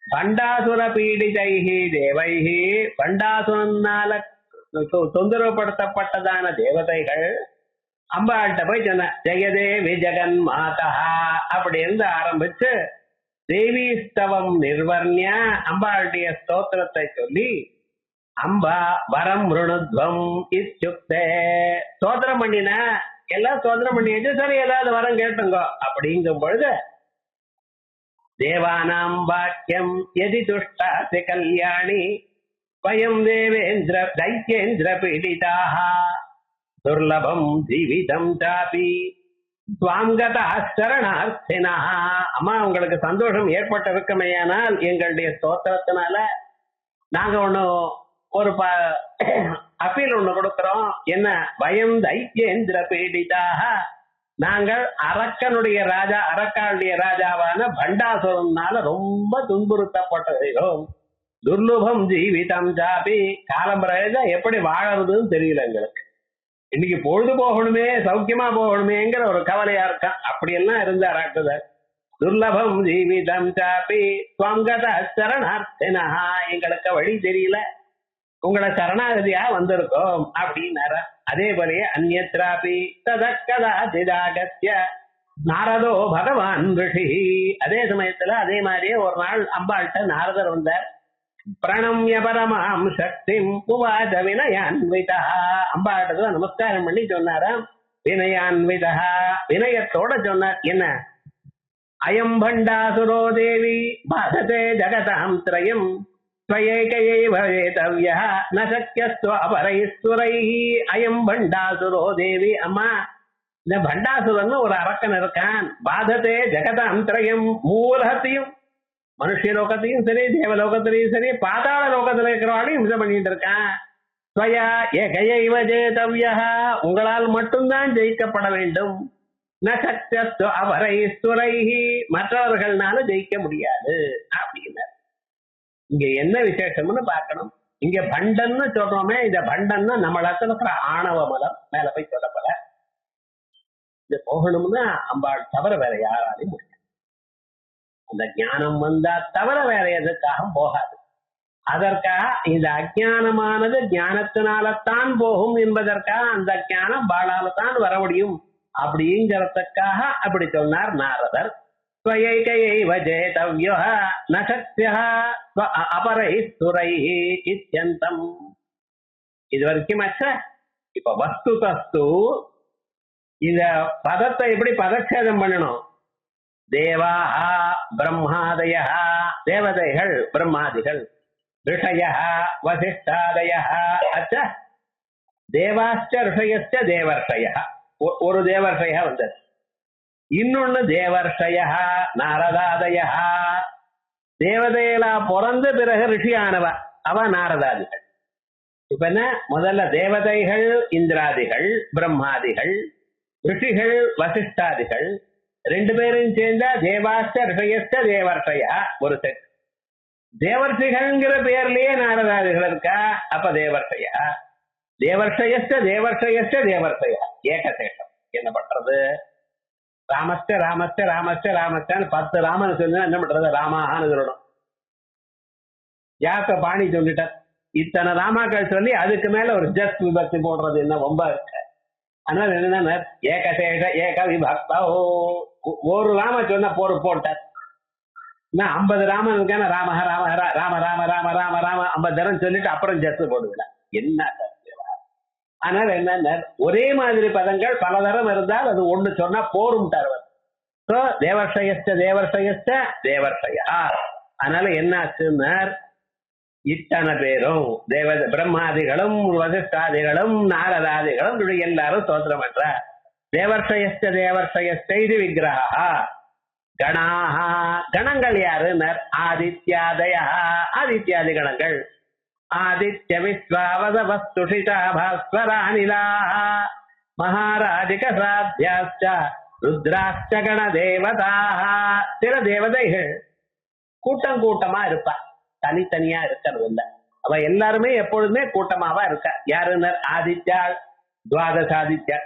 பண்டாசுர பீடிதைஹி தேவைஹி. பண்டாசுரனால தொந்தரவுப்படுத்தப்பட்டதான தேவதைகள் அம்பாள்கிட்ட போய் சொன்ன ஜெயதேவி ஜெகன் மாதா அப்படி இருந்து ஆரம்பிச்சு தேவி ஸ்தவம் நிர்வர்ணிய அம்பாளுடைய ஸ்தோத்திரத்தை சொல்லி அம்பா வரம் ருணுத்வம் இத்யுக்தே. ஸ்தோத்திரம் பண்ணின எல்லாம் ஸ்தோத்திரம் பண்ணிட்டு சரி ஏதாவது வரம் கேட்டுங்க அப்படிங்கும் பொழுது தேவானாம் வாக்கியம் எதி துஷ்டாசி கல்யாணி வயம் தேவேந்திர தைத்யேந்திர பீடிதாக துர்லபம் ஜீவிதம் சாபி சுவாங்கதா சரணார்த்தினா. அம்மா உங்களுக்கு சந்தோஷம் ஏற்பட்டிருக்குமையானால் எங்களுடைய ஸ்தோத்திரத்தினால நாங்க ஒரு அப்பீல் ஒண்ணு கொடுக்கிறோம். என்ன? வயம் தைத்யேந்திர பீடிதாக, நாங்கள் அரக்கனுடைய ராஜா, அரக்காளுடைய ராஜாவான பண்டாசுரனால ரொம்ப துன்புறுத்தப்பட்டோம். துர்லுபம் ஜீவிதம் ஜாபி, காலம்பரையில எப்படி வாழறதுன்னு தெரியல எங்களுக்கு. இன்னைக்கு பொழுது போகணுமே, சௌக்கியமா போகணுமேங்கிற ஒரு கவலையா இருக்கான். அப்படியெல்லாம் இருந்தார் ராட்சதர். துர்லபம் ஜீவிதம் சாப்பி ஸ்வங்கத சரணார்த்தினா, எங்களுக்கு வழி தெரியல, உங்களை சரணாகதியா வந்திருக்கோம் அப்படின்னார. அதே போலயே அந்நியத்ராபி ததக்கதா சிதாகத்ய நாரதோ பகவான் ரிஷி. அதே சமயத்துல அதே மாதிரியே ஒரு நாள் அம்பாள்கிட்ட நாரதர் வந்தார். பிரணம்ய பரமாம் சக்திம் உவாச வினயான்விதா. அம்பாட்டத்துல நமஸ்காரம் பண்ணி சொன்னாராம். வினயான்விதா, வினயத்தோட சொன்னார். என்ன? அயம் பண்டாசுரோ தேவி பாததே ஜகதாம் திரயம் ஸ்வயேகையைவ ந சக்யஸ்வ அபரைஸ்வரைஹ. அயம் பண்டாசுரோ தேவி, அம்மா இந்த பண்டாசுரன் ஒரு அரக்கன் இருக்கான். பாததே ஜகதாம் திரயம், மூலத்தையும் மனுஷ லோகத்தையும் சரி, தேவலோகத்திலையும் சரி, பாதாள லோகத்துல இருக்கிறவாளையும் இம்சை பண்ணிட்டு இருக்கான். ஸ்வயா ஏகையைவ ஜேதவ்யா, உங்களால் மட்டும்தான் ஜெயிக்கப்பட வேண்டும். ந சக்யஸ்வ அபரைஸ்வரைஹ, மற்றவர்கள்னால ஜெயிக்க முடியாது அப்படின்னார். இங்க என்ன விசேஷம்னு பார்க்கணும். இங்க பண்டன்னு சொல்றோமே, இந்த பண்டன்னா நம்மளத்துல இருக்கிற ஆணவ மலம் மேல போய் சொல்லப்பட. இது போகணும்னா அம்பாள் தவிர வேற யாராலையும் முடியாது. அந்த ஞானம் வந்தா தவிர வேற எதுக்காக போகாது. அதற்காக இந்த அஜானமானது ஞானத்தினால்தான் போகும் என்பதற்காக அந்த ஞானம் பாலால தான் வர முடியும் அப்படிங்கிறதுக்காக அப்படி சொன்னார் நாரதர். ஸ்வயைகையைவ ஜேதவ்யः ந சக்யः அபரைஸ்வரைஹ இத்யந்தம். இது வரைக்கும் ஆச்சா. இப்ப வஸ்து தஸ்து இந்த பதத்தை எப்படி பதச்சேதம் பண்ணணும்? தேவாஹா பிரம்மாதய, தேவதைகள் பிரம்மாதிகள், ரிஷய வசிஷ்டாதய. அச்சா, தேவாச்ச ரிஷயச்ச தேவர்ஷய. ஒரு தேவர்ஷய வந்தது. இன்னொன்னு தேவர்ஷய நாரதாதய. தேவதைகளா பிறந்த பிறகு ரிஷியானவ அவ நாரதாதிகள். இப்ப என்ன? முதல்ல தேவதைகள் இந்திராதிகள் பிரம்மாதிகள், ரிஷிகள் வசிஷ்டாதிகள், ரெண்டு பேரும் சேர்ந்தா தேவாஸ்த ரிஷயஸ்த தேவர்ஷயா ஒரு செட். தேவர்ஷிகள்ங்கிற பேர்லயே நாரதாதிகள் இருக்கா. அப்ப தேவர்ஷயா, தேவர்ஷயஸ்த தேவர்ஷயஸ்த தேவர்ஷயா ஏகசேஷம். என்ன பண்றது? ராமஸ்ட ராமஸ்ட ராமஸ்ட ராமஸ்டான்னு 10 ராமன் சொன்னா என்ன பண்றது? ராமான்னு சொல்லணும். யாக்க பாணி சொல்லிட்டார். இத்தனை ராமாக்கள் சொல்லி அதுக்கு மேல ஒரு ஜஸ்ட் விபக்தி போடுறது என்ன ரொம்ப இருக்கு. அதனால என்னன்னா ஏகசேஷ ஏக விபக்தா. ஒரு ராம சொன்ன போட்டார். 50 ராமன் இருக்கான ராம ராம ராம ராம ராம ராம ராம 50 தரம் சொல்லிட்டு அப்புறம் ஜஸ்ட் போடுவிட என்ன. அதனால என்ன, ஒரே மாதிரி பதங்கள் பல தரம் இருந்தால் அது ஒண்ணு சொன்னா போரும்ட்டார். தேவர்ஷயஸ்ட தேவர்ஷயஸ்ட தேவர்ஷயா. அதனால என்ன ஆச்சுன்னா இத்தனை பேரும் பிரம்மாதிகளும் வசிஷ்டாதிகளும் நாரதாதிகளும் எல்லாரும் ஸ்தோத்திரம் பண்ற. தேவர்ஷயஸ்ட தேவர்ஷயஸ்ட இது விக்கிரகா. கணாஹா, கணங்கள் யாரு? ஆதித்யாதயா, ஆதித்யாதி கணங்கள். ஆதித்ய விஸ்வாவதவஸ்துஷிதா பாஸ்வரானிலா மகாராஜிக சாத்தியாச்ச ருத்ராஷ்ட கண தேவதா. சில தேவதைகள் கூட்டம் கூட்டமா இருப்பா, தனித்தனியா இருக்கிறது இல்ல. அவ எல்லாருமே எப்பொழுதுமே கூட்டமாவா இருக்க. யாருன்னு? ஆதித்யாள், துவாதசாதித்யா,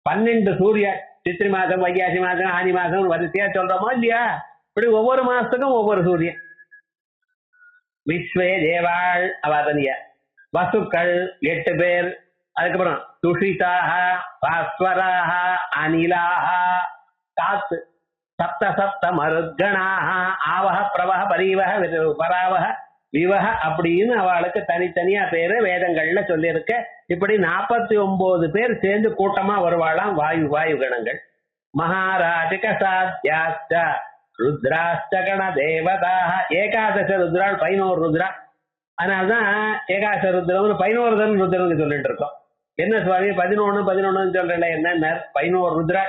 12 சூரியன். சித்திரை மாசம், வைகாசி மாசம், ஆனி மாசம் வரிசையா சொல்றோமோ இல்லையா? இப்படி ஒவ்வொரு மாசத்துக்கும் ஒவ்வொரு சூரியன். விஸ்வே தேவாள் அவதனிய, வசுக்கள் 8 பேர். அதுக்கப்புறம் துஷிதாக, பாஸ்வராக, அனிலாக, காத்து, சப்த சப்த மருத்கணாக, ஆவக பிரவக பரீவக பராவக விவக அப்படின்னு அவளுக்கு தனித்தனியா பேரு வேதங்கள்ல சொல்லியிருக்க. இப்படி 49 பேர் சேர்ந்து கூட்டமா வருவாளாம் வாயு வாயு கணங்கள். மகாராஜிக சாத்தியாச்ச ருத்ராஷ்ட கண தேவதாக. ஏகாதச ருத்ராள் 11 ருத்ரா. அதனால்தான் ஏகாதச ருத்ரம்னு 11 ருத்ரன்னு சொல்லிட்டு இருக்கோம். என்ன சுவாமி 11 11 சொல்றேன்? என்ன 11 ருத்ரா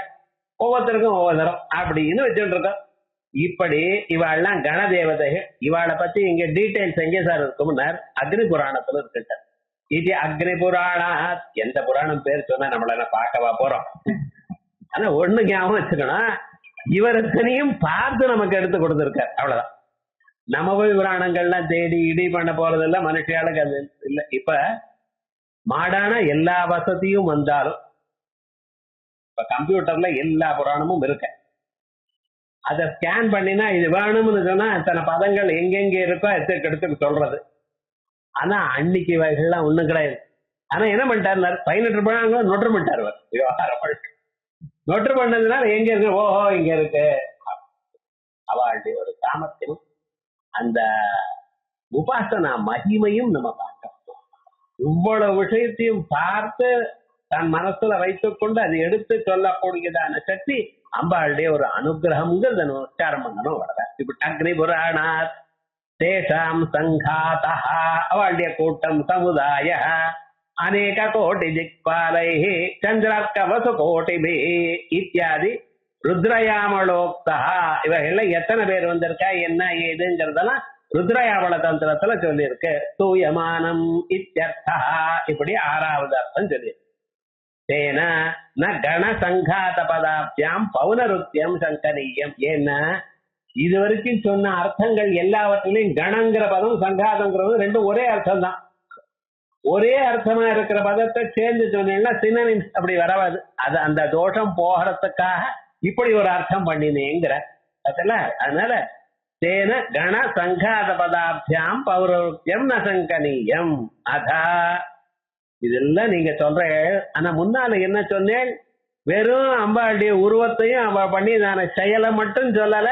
ஒவ்வொருத்தருக்கும் ஒவ்வொரு தரம் அப்படின்னு வச்சுட்டு இருக்கோம். இப்படி இவாள்லாம் கணதேவதைகள். இவாளை பத்தி இங்க டீடைல்ஸ் எங்கே சார் இருக்கும்னார், அக்னி புராணத்துல இருக்கு. இது அக்னி புராணா. எந்த புராணம் பேர் சொன்னா நம்மள பார்க்கவா போறோம்? ஆனா ஒண்ணு ஞாபகம் வச்சுக்கணும், இவரத்தனையும் பார்த்து நமக்கு எடுத்து கொடுத்துருக்கார், அவ்வளவுதான். நம்ம போய் புராணங்கள்லாம் தேடி இடி பண்ண போறதில்ல, மனுஷியாளுக்கு அது இல்லை. இப்ப மாடான எல்லா வசதியும் வந்தாலும் இப்ப கம்ப்யூட்டர்ல எல்லா புராணமும் இருக்கு. அதை ஸ்கேன் பண்ணினா இது வேணும்னு சொன்னா இத்தனை பதங்கள் எங்கெங்க இருக்கோ எடுத்து சொல்றது. ஆனா அன்னைக்கு வகைகள்லாம் ஒண்ணும் கிடையாது. ஆனா என்ன பண்ணிட்டாரு, 18 புராணங்களும் நொற்று பண்ணிட்டாரு. விவகாரம் நொற்று பண்ணதுனால எங்க இருக்கு, ஓஹோ இங்க இருக்கு. அவளுடைய ஒரு சாமர்த்தியம், அந்த உபாசனா மகிமையும் நம்ம பார்க்கணும். இவ்வளவு விஷயத்தையும் பார்த்து தன் மனசுல வைத்துக் கொண்டு அதை எடுத்து சொல்லக்கூடியதான சக்தி அம்பாளுடைய ஒரு அனுகிரகம்ங்கிறத உச்சாரம் பண்ணணும். வர இப்ப அக்னி புராணாத் தேசாம் சங்காதா, அவளுடைய கூட்டம் சமுதாய அநேக கோட்டி திக்பாலை சந்திரார்க்க வசு கோட்டிபி இத்தியாதி ருத்ரயாமலோக்தா. இவைகள்ல எத்தனை பேர் வந்திருக்கா என்ன ஏதுங்கிறதெல்லாம் ருத்ரயாமல தந்திரத்துல சொல்லியிருக்கு. தூயமானம் இத்தியர்த்தா, இப்படி 6வது அர்த்தம் சொல்லி. தேன ந கண சங்காத பதாப்தியாம் பௌனருத்தியம் சங்கரீயம். ஏன்னா இது வரைக்கும் சொன்ன அர்த்தங்கள் எல்லாவற்றிலையும் கணங்கிற பதம் சங்காதங்கிறது ரெண்டும் ஒரே அர்த்தம் தான். ஒரே அர்த்தமா இருக்கிற பதத்தை சேர்ந்து சொன்னீங்கன்னா சினனிம்ஸ் அப்படி வராது. அது அந்த தோஷம் போகிறதுக்காக இப்படி ஒரு அர்த்தம் பண்ணினேங்கிற அதுல. அதனால தேன கண சங்காத பதாப்தியாம் பௌரருத்தியம் ந சங்கனீயம். அதா இதெல்லாம் நீங்க சொல்ற. ஆனா முன்னால என்ன சொன்னேன், வெறும் அம்பாளுடைய உருவத்தையும் அவ பண்ணிதான செயலை மட்டும் சொல்லல,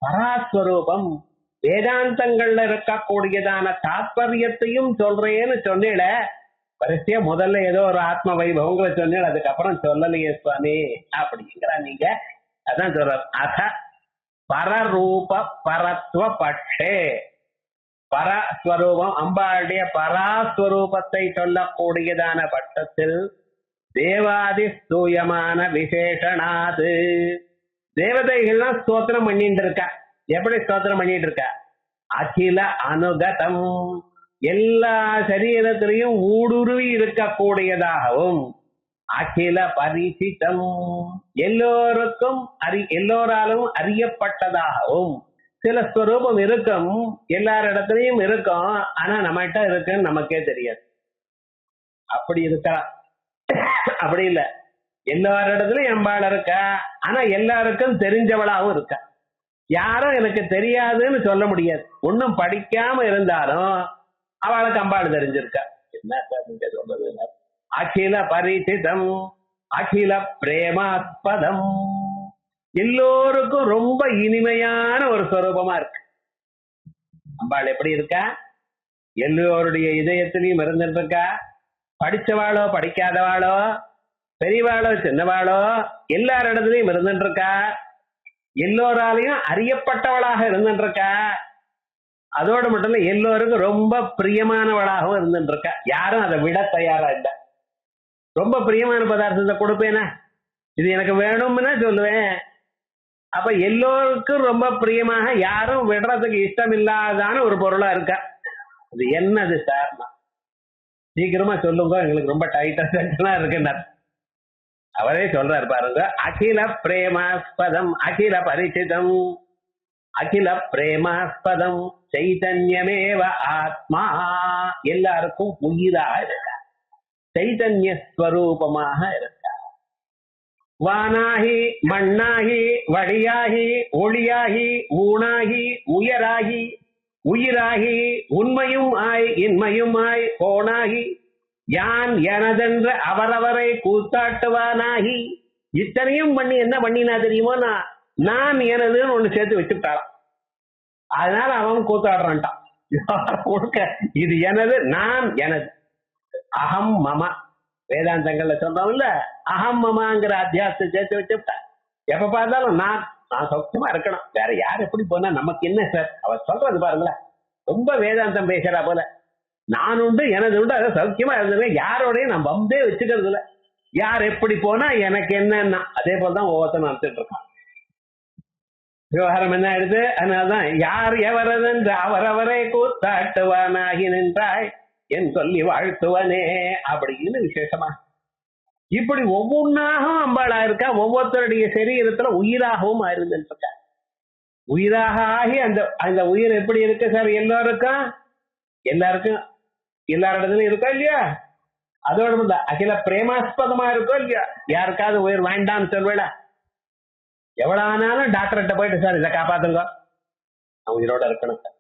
பராஸ்வரூபம் வேதாந்தங்கள்ல இருக்கக்கூடியதான தாத்பரியத்தையும் சொல்றேன்னு சொன்னேல. வரிசையா முதல்ல ஏதோ ஒரு ஆத்ம வைபவங்களை சொன்னேன், அதுக்கப்புறம் சொல்லலையே சுவாமி அப்படிங்கிற நீங்க. அதான் சொல்ற அத பரரூப பரத்வ பட்சே. பரஸ்வரூபம் அம்பாளுடைய பராஸ்வரூபத்தை சொல்லக்கூடியதான பட்சத்தில் தேவாதி ஸ்தூயமான விசேஷனாது தேவதைகள்லாம் ஸ்தோத்திரம் பண்ணிட்டு இருக்கா. எப்படி ஸ்தோத்திரம் பண்ணிட்டு இருக்கா? அகில அனுகதம், எல்லா சரீரத்திலையும் ஊடுருவி இருக்கக்கூடியதாகவும், அகில பரிசிதம், எல்லோருக்கும் எல்லோராலும் அறியப்பட்டதாகவும். சில ஸ்வரூபம் இருக்கும், எல்லாரிடத்துலயும் இருக்கும், ஆனா நம்மகிட்ட இருக்குன்னு நமக்கே தெரியாது. அப்படி இருக்கா? அப்படி இல்ல, எல்லாரிடத்துலயும் அம்பாள் இருக்கா, ஆனா எல்லாருக்கும் தெரிஞ்சவளாகவும் இருக்கா. யாரும் எனக்கு தெரியாதுன்னு சொல்ல முடியாது. ஒன்னும் படிக்காம இருந்தாலும் அவளுக்கு அம்பாள் தெரிஞ்சிருக்கா. என்ன சொல்றது? அகில பரிசிதம் அகில பிரேமாஸ்பதம், எல்லோருக்கும் ரொம்ப இனிமையான ஒரு ஸ்வரூபமா இருக்கு. அம்பாள் எப்படி இருக்கா? எல்லோருடைய இதயத்திலையும் இருந்துட்டு இருக்கா. படிச்சவாளோ படிக்காதவாளோ பெரியவாளோ சின்னவாளோ எல்லாரிடத்துலயும் இருந்துட்டு இருக்கா. எல்லோராலையும் அறியப்பட்டவளாக இருந்துட்டு இருக்கா. அதோடு மட்டும் இல்ல, எல்லோருக்கும் ரொம்ப பிரியமானவளாகவும் இருந்துட்டு இருக்கா. யாரும் அதை விட தயாரா இல்லை. ரொம்ப பிரியமான பதார்த்தத்தை கொடுப்பேனா, இது எனக்கு வேணும்னா சொல்லுவேன். அப்ப எல்லோருக்கும் ரொம்ப பிரியமாக யாரும் விடுறதுக்கு இஷ்டம் இல்லாதான ஒரு பொருளா இருக்கா. அது என்னது சார்? சீக்கிரமா சொல்லுங்க, எங்களுக்கு ரொம்ப டைட்டா இருக்குன்னார். அவரே சொல்றாரு பாருங்க. அகில பிரேமாஸ்பதம் அகில பரிசிதம் அகில பிரேமாஸ்பதம் சைதன்யமேவ ஆத்மா, எல்லாருக்கும் உயிராக இருக்கா, சைதன்ய ஸ்வரூபமாக இருக்கா. வானாகி மண்ணாகி வழியாகி ஒளியாகி ஊனாகி உயராகி உயிராகி உண்மையும் ஆய் இன்மையும் ஆய் கோணாகி யான் எனதென்ற அவரவரை கூத்தாட்டுவானாகி. இத்தனையும் பண்ணி என்ன பண்ணினா தெரியுமோ, நான் எனதுன்னு ஒண்ணு சேர்த்து வச்சுட்டாளாம். அதனால அவன் கூத்தாடுறான்ட்டான். இது எனது, நான் எனது. அகம் மம, வேதாந்தங்கள்ல சொல்றோம்ல, அகம் மமாங்கிற அத்தியாசத்தை சேர்த்து வச்சுட்டா. எப்ப பார்த்தாலும் நான் சௌக்கியமா இருக்கணும், வேற யார் எப்படி போனா நமக்கு என்ன சார்? அவர் சொல்றது பாருங்களேன், ரொம்ப வேதாந்தம் பேசுறா போல. நான் உண்டு எனது உண்டு, அதை சௌக்கியமா இருந்தது, யாரோடையும் நான் பம்பே வச்சுக்கிறது இல்லை. யார் எப்படி போனா எனக்கு என்னன்னா அதே போலதான் ஒவ்வொருத்தரும் நடத்திட்டு இருக்கான். விவகாரம் என்ன ஆயிடுது? அதனாலதான் யார் எவரதென்று அவரவரை கூத்தாட்டுவானாகி நின்றாய் என் சொல்லி வாழ்த்துவனே அப்படின்னு விசேஷமா இப்படி ஒவ்வொன்னாகவும் அம்பாளா இருக்கா. ஒவ்வொருத்தருடைய சரீரத்துல உயிராகவும் ஆயிருந்துட்டு இருக்கா. உயிராக ஆகி அந்த அந்த உயிர் எப்படி இருக்கு சார்? எல்லாருக்கும் எல்லாரிடத்துலயும் இருக்கா இல்லையா? அதோட அகில பிரேமாஸ்பதமா இருக்கோ இல்லையா? யாருக்காவது உயிர் வேண்டாம்னு சொல்வேடா? எவ்வளவு ஆனாலும் டாக்டர்கிட்ட போயிட்டு சார் இதை காப்பாத்துங்க, உயிரோட இருக்கணும் சார்.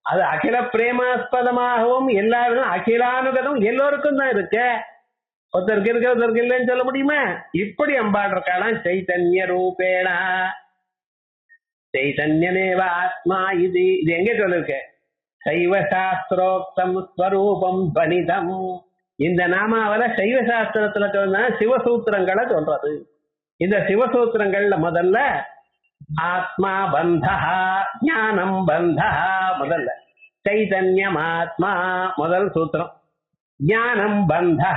அது அகில பிரேமாஸ்பதமாகவும் எல்லாரும் அகிலானுகதம் எல்லோருக்கும் தான் இருக்கு. ஒருத்தருக்கு இருக்க ஒருத்தருக்கு இல்லைன்னு சொல்ல முடியுமா? இப்படி அம்பாள் இருக்காளாம். சைத்தன்ய ரூபேணா சைதன்யமேவ ஆத்மா. இது எங்க சொல்லிருக்க? சைவ சாஸ்திரோக்தம் ஸ்வரூபம் வனிதம். இந்த நாமாவல சைவ சாஸ்திரத்துல சொன்னா சிவசூத்திரங்களை சொல்றது. இந்த சிவசூத்திரங்கள்ல முதல்ல ஆத்மா பந்தா ஞானம் பந்தா. முதல்ல சைதன்யம் ஆத்மா முதல் சூத்திரம். ஞானம் பந்தா.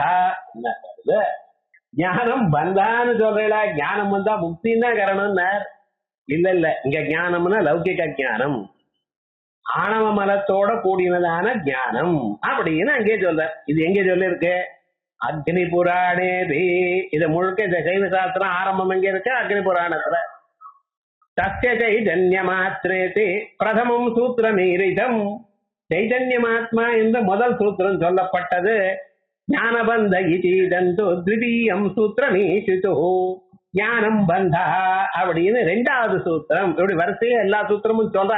ஞானம் பந்தான்னு சொல்றா? ஞானம் வந்தா முக்தின்னா காரணம்னா இல்ல. இங்க ஞானம்னா லௌகிக ஞானம், ஆணவ மலத்தோட கூடினதான ஞானம் அப்படின்னு அங்கே சொல்ற. இது எங்க சொல்லி இருக்கு? அக்னி புராணே. இது முழுக்க இந்த சைவ சாஸ்திரம் ஆரம்பம் எங்க இருக்கு? அக்னி புராணத்துல. தஸ்ய சைதன்ய மாத்திரே பிரதமம் சூத்திரமீரிதம். சைதன்யமாத்மா என்ற முதல் சூத்திரம் சொல்லப்பட்டது. ஞானபந்த இதீதந்தோ த்விதீயம் சூத்திரமீசிதோ. ஞானம் பந்தா அப்படின்னு ரெண்டாவது சூத்திரம். இப்படி வரிசையா எல்லா சூத்திரமும் சொல்ற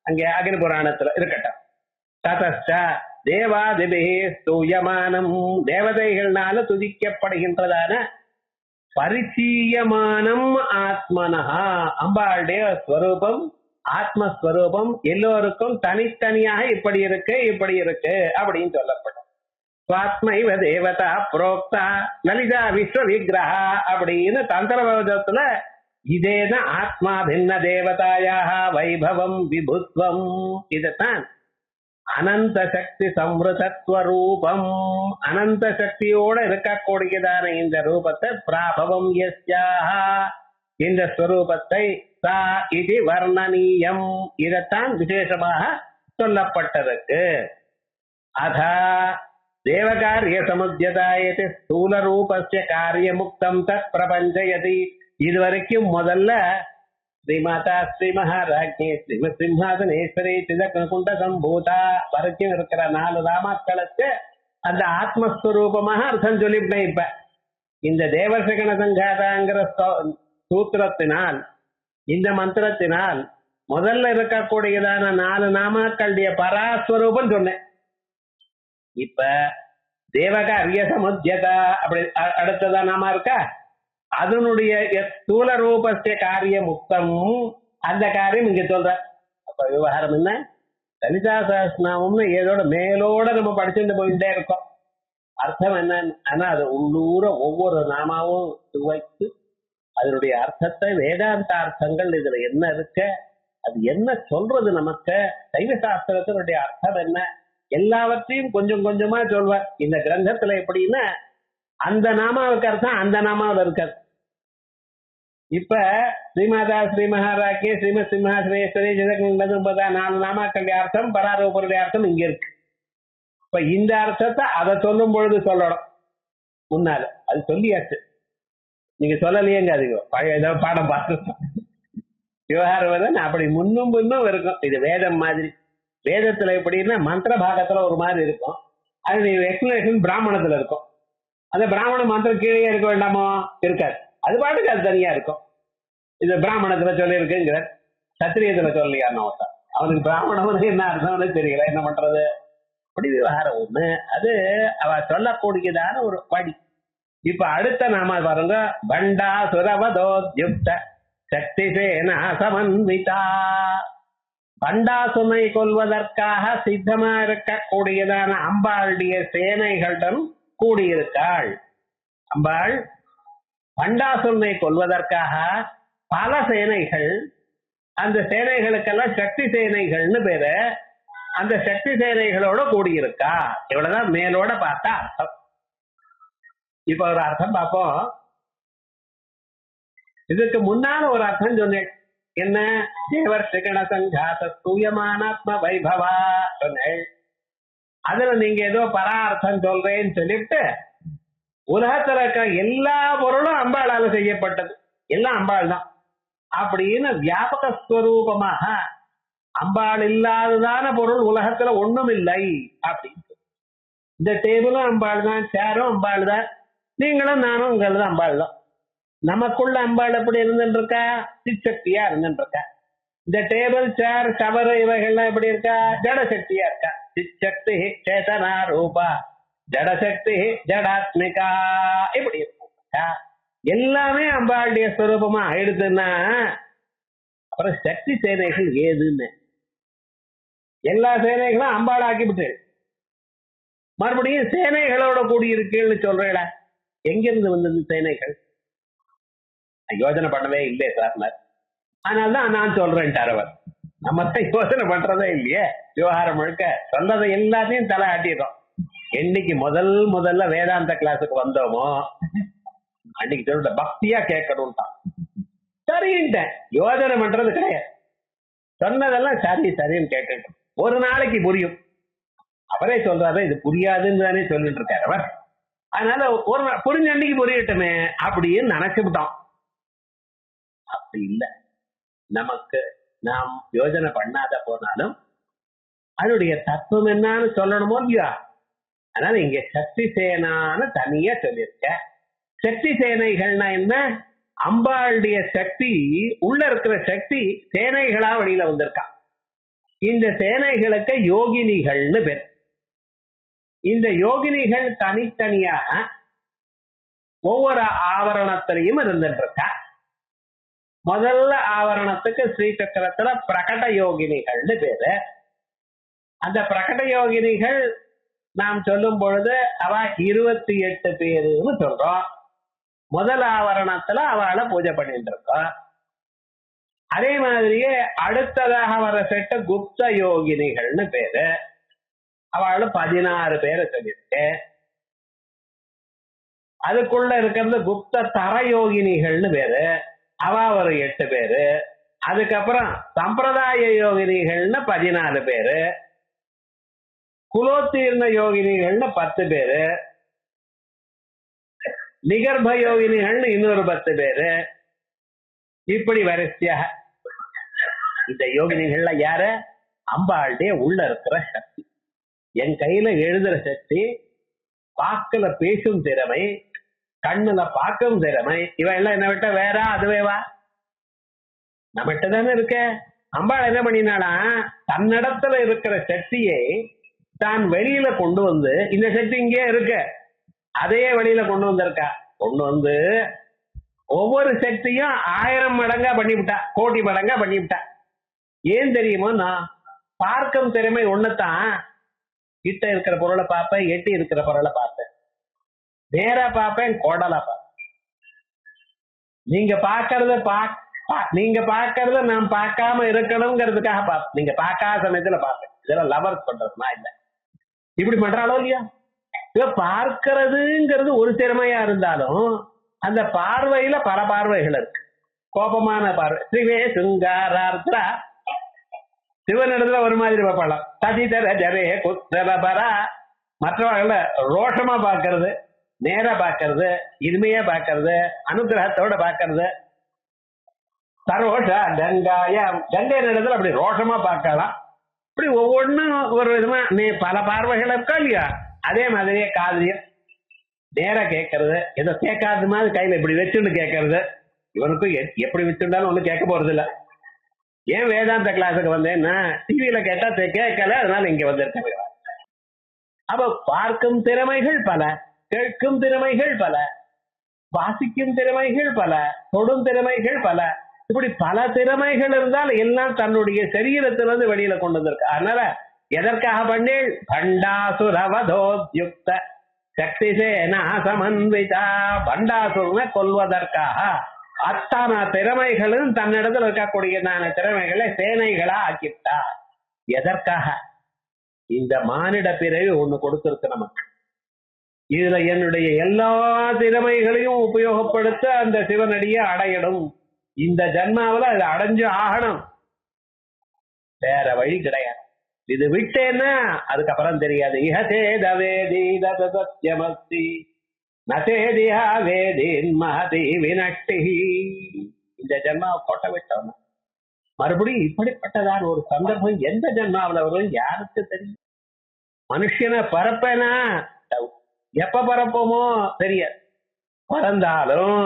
அங்க அக்னி புராணத்துல இருக்கட்டும். ததச்ச தேவாதிபே ஸ்தூயமானம். தேவதைகள்னால துதிக்கப்படுகின்றதான பரிச்சீயமானம் ஆத்மனஹா. அம்பாளுடைய ஸ்வரூபம் ஆத்மஸ்வரூபம் எல்லோருக்கும் தனித்தனியாக இப்படி இருக்கு இப்படி இருக்கு அப்படின்னு சொல்லப்படும். சுவாத்மைவ தேவதா புரோக்தா லலிதா விஸ்வ விக்கிரகா அப்படின்னு தந்திரபோதத்துல இதேதான் ஆத்மா பின்ன தேவதாயாக வைபவம் விபுத்வம். இதத்தான் அனந்த சக்தி சம்ருதத்வரூபம். அனந்த சக்தியோட இருக்கக்கூடியதான இந்த ரூபத்தை பிராபவம் யஸ்யாஹ இந்த ஸ்வரூபத்தை சா இது வர்ணனீயம். இதத்தான் விசேஷமாக சொல்லப்பட்டதற்கு. அதா தேவகாரிய சமுத்தியதாயத்தை ஸ்தூல ரூபஸ்ய காரிய முக்தம் தத் பிரபஞ்சயதி. இதுவரைக்கும் முதல்ல ஸ்ரீமாதா ஸ்ரீ மகாராஜ்ஞி ஸ்ரீ சிம்ஹாசனேஸ்வரி சிதகுண்ட சம்பூதா வரைக்கும் இருக்கிற 4 ராமாக்களுக்கு அந்த ஆத்மஸ்வரூபமாக அர்த்தம் சொல்லிவிட்டேன். இப்ப இந்த தேவசகன சங்காதாங்கிற சூத்திரத்தினால் இந்த மந்திரத்தினால் முதல்ல இருக்கக்கூடியதான 4 நாமாக்களுடைய பராஸ்வரூபம் சொன்னேன். இப்ப தேவகாரிய சமுத்தியதா அப்படி அடுத்ததா நாமா இருக்கா? அதனுடைய ஸ்தூல ரூபஸ்ய காரிய முக்தம். அந்த காரியம் இங்க சொல்ற. அப்ப விவகாரம் என்ன? லலிதா சஹஸ்ரநாமம்னு ஏதோட மேலோட நம்ம படிச்சுட்டு போயிட்டே இருக்கோம். அர்த்தம் என்னன்னு ஆனா அது உள்ளூர ஒவ்வொரு நாமாவும் துவைத்து அதனுடைய அர்த்தத்தை வேதாந்த அர்த்தங்கள் இதுல என்ன இருக்க, அது என்ன சொல்றது, நமக்கு சைவ சாஸ்திரத்தினுடைய அர்த்தம் என்ன, எல்லாவற்றையும் கொஞ்சம் கொஞ்சமா சொல்வார் இந்த கிரந்தத்துல. எப்படின்னா அந்த நாமாவுக்கு அர்த்தம் அந்த நாமாவில் இருக்காது. இப்ப ஸ்ரீமாதா ஸ்ரீ மகாராஜ்ய ஸ்ரீமத் சிம்ஹாசனேஸ்வரி ஜெகன்மதா 4 நாமாக்களுடைய அர்த்தம் பராரூபருடைய அர்த்தம் இங்க இருக்கு. இப்ப இந்த அர்த்தத்தை அதை சொல்லும் பொழுது சொல்லணும். முன்னால அது சொல்லியாச்சு, நீங்க சொல்லலையேங்க. அதிகம் பழைய ஏதோ பாடம் பார்த்து விவகாரம் அப்படி முன்னும் பின்னும் இருக்கும். இது வேதம் மாதிரி. வேதத்துல எப்படின்னா மந்திர பாகத்துல ஒரு மாதிரி இருக்கும், அது எக்ஸ்பிளனேஷன் பிராமணத்துல இருக்கும். அந்த பிராமண மந்திரம் கீழே இருக்க வேண்டாமோ? இருக்காது, அது பாட்டுக்கு அது தனியா இருக்கும். இது பிராமணத்துல சொல்லி இருக்குங்கிற சத்திரியத்துல சொல்லியான்னு ஒருத்தன், அவனுக்கு பிராமணம் என்ன அர்த்தம்னு தெரியல, என்ன பண்றது? அப்படி விவகாரம் ஒண்ணு. அது அவ சொல்லக்கூடியதான ஒரு படி. இப்ப அடுத்த நாம பாருங்க, பண்டா சுரவதோத்யுக்த சக்தி சேனா சமன்விதா. பண்டாசுனை கொல்வதற்காக சித்தமா இருக்கக்கூடியதான அம்பாளுடைய சேனைகளுடன் கூடியிருக்காள். அம்பாள் பண்டாசுனை கொல்வதற்காக பல சேனைகள், அந்த சேனைகளுக்கெல்லாம் சக்தி சேனைகள்னு பேரு, அந்த சக்தி சேனைகளோட கூடியிருக்கா. இவ்வளவுதான் மேலோட பார்த்தா அர்த்தம். இப்ப ஒரு அர்த்தம் பார்ப்போம். இதுக்கு முன்னால ஒரு அர்த்தம் சொன்னேன். என்ன? தேவர் திகண சங்காத தூயமானாத்ம வைபவா சொன்னேன். அதுல நீங்க ஏதோ பரார்த்தம் சொல்றேன்னு சொல்லிட்டு உலகத்துல இருக்க எல்லா பொருளும் அம்பாளால செய்யப்பட்டது, எல்லாம் அம்பாள் தான் அப்படின்னு வியாபக ஸ்வரூபமாக அம்பாள் இல்லாததான பொருள் உலகத்துல ஒண்ணும் இல்லை அப்படின்னு. இந்த டேபிளும் அம்பாள் தான், சேரும் அம்பாள் தான், நீங்களும் நானும் உங்களது அம்பாள் தான். நமக்குள்ள அம்பாள் எப்படி இருந்துட்டு இருக்கா? சிச்சக்தியா இருந்துட்டு இருக்கா. இந்த டேபிள், சேர், கவர் இவைகள்லாம் எப்படி இருக்கா? ஜடசக்தியா இருக்கா. சிச்சக்தி சேதனா ரூபா ஜடசக்தி ஜடாத்மிகா இப்படி இருக்கா. எல்லாமே அம்பாளுடைய ஸ்வரூபமா ஆயிடுதுன்னா அப்புறம் சக்தி சேனைகள் ஏதுன்னு எல்லா சேனைகளும் அம்பாள் ஆக்கிவிட்டு மறுபடியும் சேனைகளோட கூடி இருக்குன்னு சொல்றேன். எங்கிருந்து வந்தது சேனைகள்? யோஜனை பண்ணவே இல்லையே சார். அதனால்தான் நான் சொல்றேன்ட்டார் அவர். நம்ம தான் யோசனை பண்றதே இல்லையே. விவகாரம் முழுக்க சொன்னதை எல்லாத்தையும் தலை ஆட்டிடுறோம். என்னைக்கு முதல்ல வேதாந்த கிளாஸுக்கு வந்தோமோ அன்னைக்கு சொல்ற பக்தியா கேட்கணும்ட்டான். சரின்ட்டேன். யோஜனை பண்றது கிடையாது. சொன்னதெல்லாம் சரின்னு கேட்டு ஒரு நாளைக்கு புரியும். அவரே சொல்றாரு இது புரியாதுன்னு தானே சொல்லிட்டு இருக்காரு அவர். அதனால ஒரு புரிஞ்ச அன்னைக்கு புரியட்டுமே அப்படின்னு நினைச்சுட்டோம். அப்படி இல்லை. நமக்கு நாம் யோஜனை பண்ணாத போனாலும் அதனுடைய தத்துவம் என்னன்னு சொல்லணுமோ இல்லையா? அதனால இங்க சக்தி சேனான்னு தனியா சொல்லியிருக்க. சக்தி சேனைகள்னா என்ன? அம்பாளுடைய சக்தி, உள்ள இருக்கிற சக்தி சேனைகளா வெளியில வந்திருக்கா. இந்த சேனைகளுக்கு யோகினிகள்னு பேர். இந்த யோகினிகள் தனித்தனியாக ஒவ்வொரு ஆவரணத்திலையும் இருந்துட்டு இருக்கா. முதல்ல ஆவரணத்துக்கு ஸ்ரீசக்கரத்துல பிரகட யோகினிகள்னு பேரு. அந்த பிரகட யோகினிகள் நாம் சொல்லும் பொழுது அவ 28 பேருன்னு சொல்றோம். முதல் ஆவரணத்துல அவளை பூஜை பண்ணிட்டு இருக்கோம். அதே மாதிரியே அடுத்ததாக வர செட்டு குப்த யோகினிகள்னு பேரு. அவளு 16 பேரை சொல்லியிருக்கு. அதுக்குள்ள இருக்கிறது குப்த தர யோகினிகள்னு பேரு. அவ ஒரு 8 பேரு. அதுக்கப்புறம் சம்பிரதாய யோகினிகள்னு 14 பேரு. குலோத்தீர்ண யோகினிகள்னு 10 பேரு. நிகர்ப யோகினிகள்னு இன்னொரு 10 பேரு. இப்படி வரிசையாக இந்த யோகினிகள்ல யாரு? அம்பாளுடைய உள்ள இருக்கிற சக்தி. என் கையில எழுதுற சக்தி, வாக்குல பேசும் திறமை, கண்ணுல பார்க்கும் திறமை, இவெல்லாம் என்ன விட்ட வேற அதுவேவா? நம்மகிட்ட தானே இருக்க. அம்பாள் என்ன பண்ணினாலா தன்னிடத்துல இருக்கிற சக்தியை தான் வெளியில கொண்டு வந்து, இந்த சக்தி இங்கே இருக்க அதையே வெளியில கொண்டு வந்திருக்கா. கொண்டு வந்து ஒவ்வொரு சக்தியும் 1000 மடங்கா பண்ணிவிட்டா, கோடி மடங்கா பண்ணிவிட்டா. ஏன் தெரியுமோ? நான் பார்க்கும் திறமை ஒண்ணுதான். கிட்ட இருக்கிற பொருளை பார்ப்பேன், எட்டி இருக்கிற பொருளை பார்ப்பேன், நேரா பார்ப்பேன், கோடலா பார்ப்பேன். நீங்க பாக்குறத நான் பார்க்காம இருக்கணுங்கிறதுக்காக பார்ப்பேன். நீங்க பார்க்காத சமயத்துல பார்ப்பேன். இதெல்லாம் லவர்ஸ் பண்றது நான் இல்லை. இப்படி பண்றாளோ இல்லையா? பார்க்கிறதுங்கிறது ஒரு திறமையா இருந்தாலும் அந்த பார்வையில பல பார்வைகள் இருக்கு. கோபமான பார்வை ஸ்ரீவே சுங்காரார்த்தா சிவனிடத்துல ஒரு மாதிரி பார்ப்பாளாம். சதிதர ஜரே குத்தரபரா மற்றவர்கள ரோஷமா பார்க்கறது, நேரா பார்க்கறது, இனிமையா பார்க்கறது, அனுகிரகத்தோட பார்க்கறது. சரோஷா கங்காயம் கங்கை இடத்துல அப்படி ரோஷமா பார்க்கலாம். இப்படி ஒவ்வொன்றும் ஒரு விதமா நீ பல பார்வைகள் இருக்கா இல்லையா? அதே மாதிரியே காதலியம் நேரா கேட்கறது, ஏதோ கேட்காத மாதிரி கையில இப்படி வச்சுன்னு கேட்கறது. இவனுக்கும் எப்படி வச்சிருந்தாலும் ஒன்றும் கேட்க போறது இல்லை. ஏன் வேதாந்த கிளாஸுக்கு வந்தேன்னா டிவியில கேட்டா கேட்கல, அதனால இங்க வந்திருக்கேன். அப்ப பார்க்கும் திறமைகள் பல, கேட்கும் திறமைகள் பல, வாசிக்கும் திறமைகள் பல, தொடும் திறமைகள் பல. இப்படி பல திறமைகள் இருந்தால் எல்லாம் தன்னுடைய சரீரத்திலிருந்து வெளியில கொண்டு வந்திருக்கு. அதனால எதற்காக பண்ணேள்? பண்டாசுரவதோத்யுக்த சக்தி சேனா சமன்விதா. பண்டாசுரனை கொல்வதற்காக அத்தனை திறமைகளும் தன்னிடத்தில் இருக்கக்கூடிய திறமைகளை சேனைகளா ஆக்கிவிட்டா. எதற்காக? இந்த மானிட பிறவி ஒண்ணு கொடுத்திருக்கு நமக்கு. இதுல என்னுடைய எல்லா திறமைகளையும் உபயோகப்படுத்த அந்த சிவனடியை அடையணும். இந்த ஜன்மாவில அதை அடைஞ்சு ஆகணும், வேற வழி கிடையாது. இது விட்டேன்னா அதுக்கப்புறம் தெரியாது. இஹதேத வேதீத சத்யமஸ்தி நசேதியா வேதீன் மஹதி வினஷ்டி. இந்த ஜன்மாவை கொட்ட விட்டோம், மறுபடியும் இப்படிப்பட்டதான ஒரு சந்தர்ப்பம் எந்த ஜன்மாவில் வரும் யாருக்கு தெரியும்? மனுஷனை பரப்பேனா எப்ப பரப்போமோ தெரியாது. பறந்தாலும்